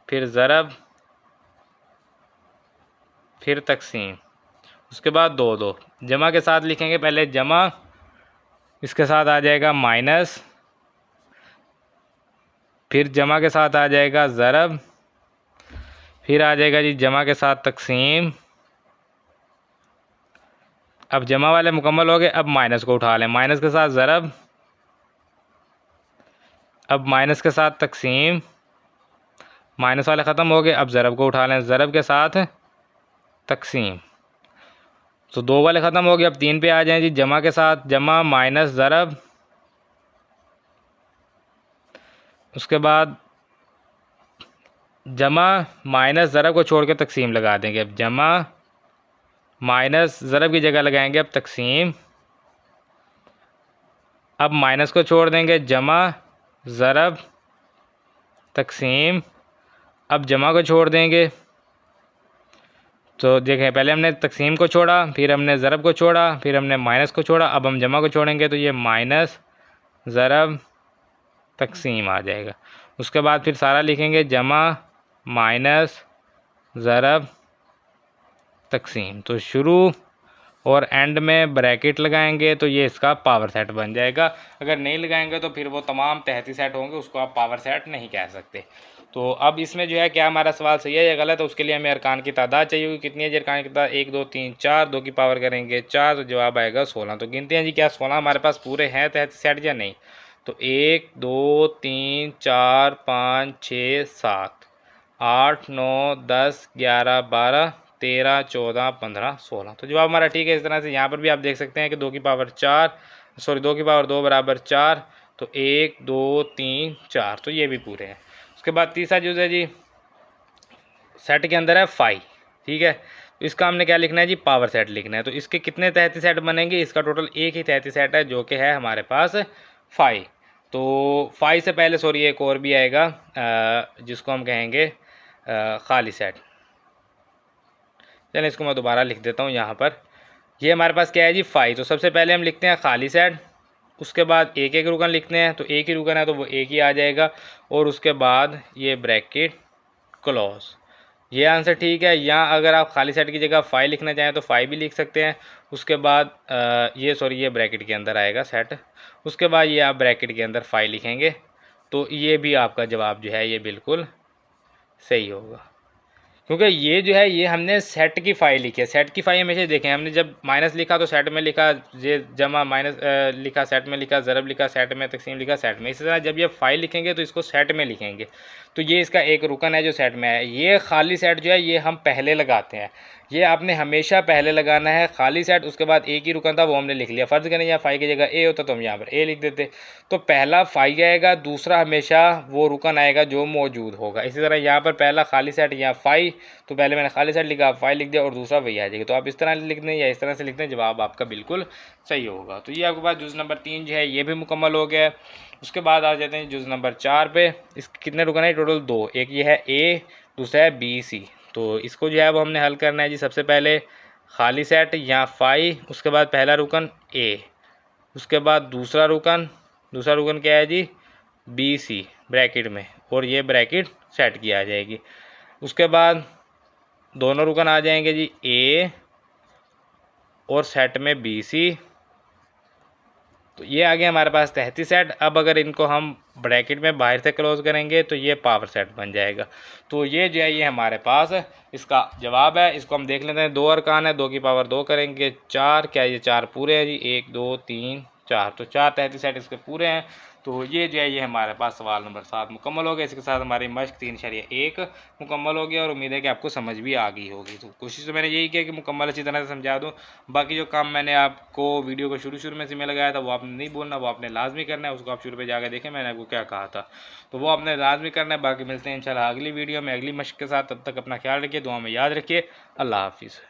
फिर ज़रब, फिर तकसीम, उसके बाद 2 2। जमा के साथ लिखेंगे, पहले जमा, इसके साथ आ जाएगा माइनस, फिर जमा के साथ आ जाएगा ज़रब, फिर आ जाएगा जी जमा के साथ तकसीम। अब जमा वाले मुकम्मल हो गए, अब माइनस को उठा लें, माइनस के साथ ज़रब, अब माइनस के साथ तकसीम, माइनस वाले ख़त्म हो गए, अब ज़रब को उठा लें, ज़रब के साथ तकसीम। तो 2 वाले ख़त्म हो गए, अब 3 पे आ जाएं जी, जमा के साथ जमा माइनस ज़रब, उसके बाद जमा माइनस ज़रब को छोड़ के तकसीम लगा देंगे। अब जमा माइनस ज़रब की जगह लगाएंगे अब तकसीम, अब माइनस को छोड़ देंगे, जमा ज़रब तकसीम, अब जमा को छोड़ देंगे। तो देखें, पहले हमने तकसीम को छोड़ा, फिर हमने ज़रब को छोड़ा, फिर हमने माइनस को छोड़ा, अब हम जमा को छोड़ेंगे तो ये माइनस ज़रब तकसीम आ जाएगा। उसके बाद फिर सारा लिखेंगे, जमा माइनस ज़रब तकसीम। तो शुरू और एंड में ब्रैकेट लगाएंगे तो ये इसका पावर सेट बन जाएगा। अगर नहीं लगाएंगे तो फिर वो तमाम तहती सेट होंगे, उसको आप पावर सेट नहीं कह सकते। तो अब इसमें जो है क्या हमारा सवाल सही है या गलत है, उसके लिए हमें अरकान की तादाद चाहिए होगी। कितनी है जी अरकान की तादाद, 1 2 3 4, 2 की पावर करेंगे 4, तो जवाब आएगा 16। तो गिनते हैं जी, क्या 16 हमारे पास पूरे हैं तहती सेट या नहीं। तो 1 2 3 4 5 6 7 8 9 10 11 12 13 14 15 16। तो जवाब हमारा ठीक है। इस तरह से यहाँ पर भी आप देख सकते हैं कि 2 की पावर 2 बराबर 4, तो 1 2 3 4, तो ये भी पूरे हैं। उसके बाद तीसरा जुज़ है जी, सेट के अंदर है फाई, ठीक है। तो इसका हमने क्या लिखना है जी, पावर सेट लिखना है। तो इसके कितने तहती सेट बनेंगे, इसका टोटल एक ही तहती सेट है जो कि है हमारे पास फाई। तो फाई से पहले सॉरी एक और भी आएगा जिसको हम कहेंगे खाली सेट। चलिए इसको मैं दोबारा लिख देता हूँ यहाँ पर। ये हमारे पास क्या है जी, फाई। तो सबसे पहले हम लिखते हैं खाली सेट, उसके बाद एक एक रुकन लिखते हैं, तो एक ही रुकन है तो वो एक ही आ जाएगा, और उसके बाद ये ब्रैकेट क्लोज। ये आंसर ठीक है। या अगर आप खाली सेट की जगह फाई लिखना चाहें तो फाई भी लिख सकते हैं। उसके बाद ये ब्रैकेट के अंदर आएगा सेट, उसके बाद ये आप ब्रैकेट के अंदर फाई लिखेंगे, तो ये भी आपका जवाब जो है ये बिल्कुल सही होगा, क्योंकि ये जो है ये हमने सेट की फाइल लिखी है। सेट की फाइल हमेशा देखें, हमने जब माइनस लिखा तो सेट में लिखा, ये जमा माइनस लिखा सेट में लिखा, ज़रब लिखा सेट में, तकसीम लिखा सेट में। इसी तरह जब ये फाइल लिखेंगे तो इसको सेट में लिखेंगे। तो ये इसका एक रुकन है जो सेट में है। ये खाली सेट जो है ये हम पहले लगाते हैं, ये आपने हमेशा पहले लगाना है खाली सेट। उसके बाद एक ही रुकन था वो हमने लिख लिया। फ़र्ज़ करें यहाँ फाइव की जगह ए होता तो हम यहाँ पर ए लिख देते। तो पहला फाइव आएगा, दूसरा हमेशा वो रुकन आएगा जो मौजूद होगा। इसी तरह यहाँ पर पहला खाली सेट यहाँ फाइव, तो पहले मैंने खाली सेट लिखा, फाइव लिख दिया और दूसरा वही आ जाएगा। तो आप इस तरह लिख दें या इस तरह से लिख दें, जवाब आपका बिल्कुल सही होगा। तो ये आपके पास जुज़ नंबर 3 जो है ये भी मुकम्मल हो गया है। उसके बाद आ जाते हैं जुज़ नंबर 4 पे। इसके कितने रुकन है टोटल? 2। एक ये है ए, दूसरा है बी सी। तो इसको जो है वो हमने हल करना है जी। सबसे पहले खाली सेट यहाँ फाइव, उसके बाद पहला रुकन ए, उसके बाद दूसरा रुकन क्या है जी? बी सी ब्रैकेट में, और ये ब्रैकेट सेट की आ जाएगी। उसके बाद दोनों रुकन आ जाएंगे जी ए और सेट में बी सी। तो ये आ गया हमारे पास तहती सेट। अब अगर इनको हम ब्रैकेट में बाहर से क्लोज करेंगे तो ये पावर सेट बन जाएगा। तो ये जो है ये हमारे पास इसका जवाब है। इसको हम देख लेते हैं। 2 अरकान है, 2 की पावर 2 करेंगे 4। क्या ये 4 पूरे हैं जी? 1 2 3 4, तो 4 तहती सेट इसके पूरे हैं। तो ये जो है ये हमारे पास सवाल नंबर 7 मुकम्मल हो गया। इसके साथ हमारी मश्क 3.1 मुकम्मल हो गया और उम्मीद है कि आपको समझ भी आ गई होगी। तो कोशिश तो मैंने यही किया कि मुकम्मल अच्छी तरह से समझा दूँ। बाकी जो काम मैंने आपको वीडियो को शुरू में में लगाया था वो आपने नहीं बोलना, वो आपने लाजमी करना है। उसको आप शुरू पे जाकर देखें मैंने आपको क्या कहा था, तो वो आपने लाजमी करना है। बाकी मिलते हैं इंशाल्लाह अगली वीडियो में अगली मश्क के साथ। तब तक अपना ख्याल रखिए, दुआ में याद रखिए। अल्लाह हाफिज़।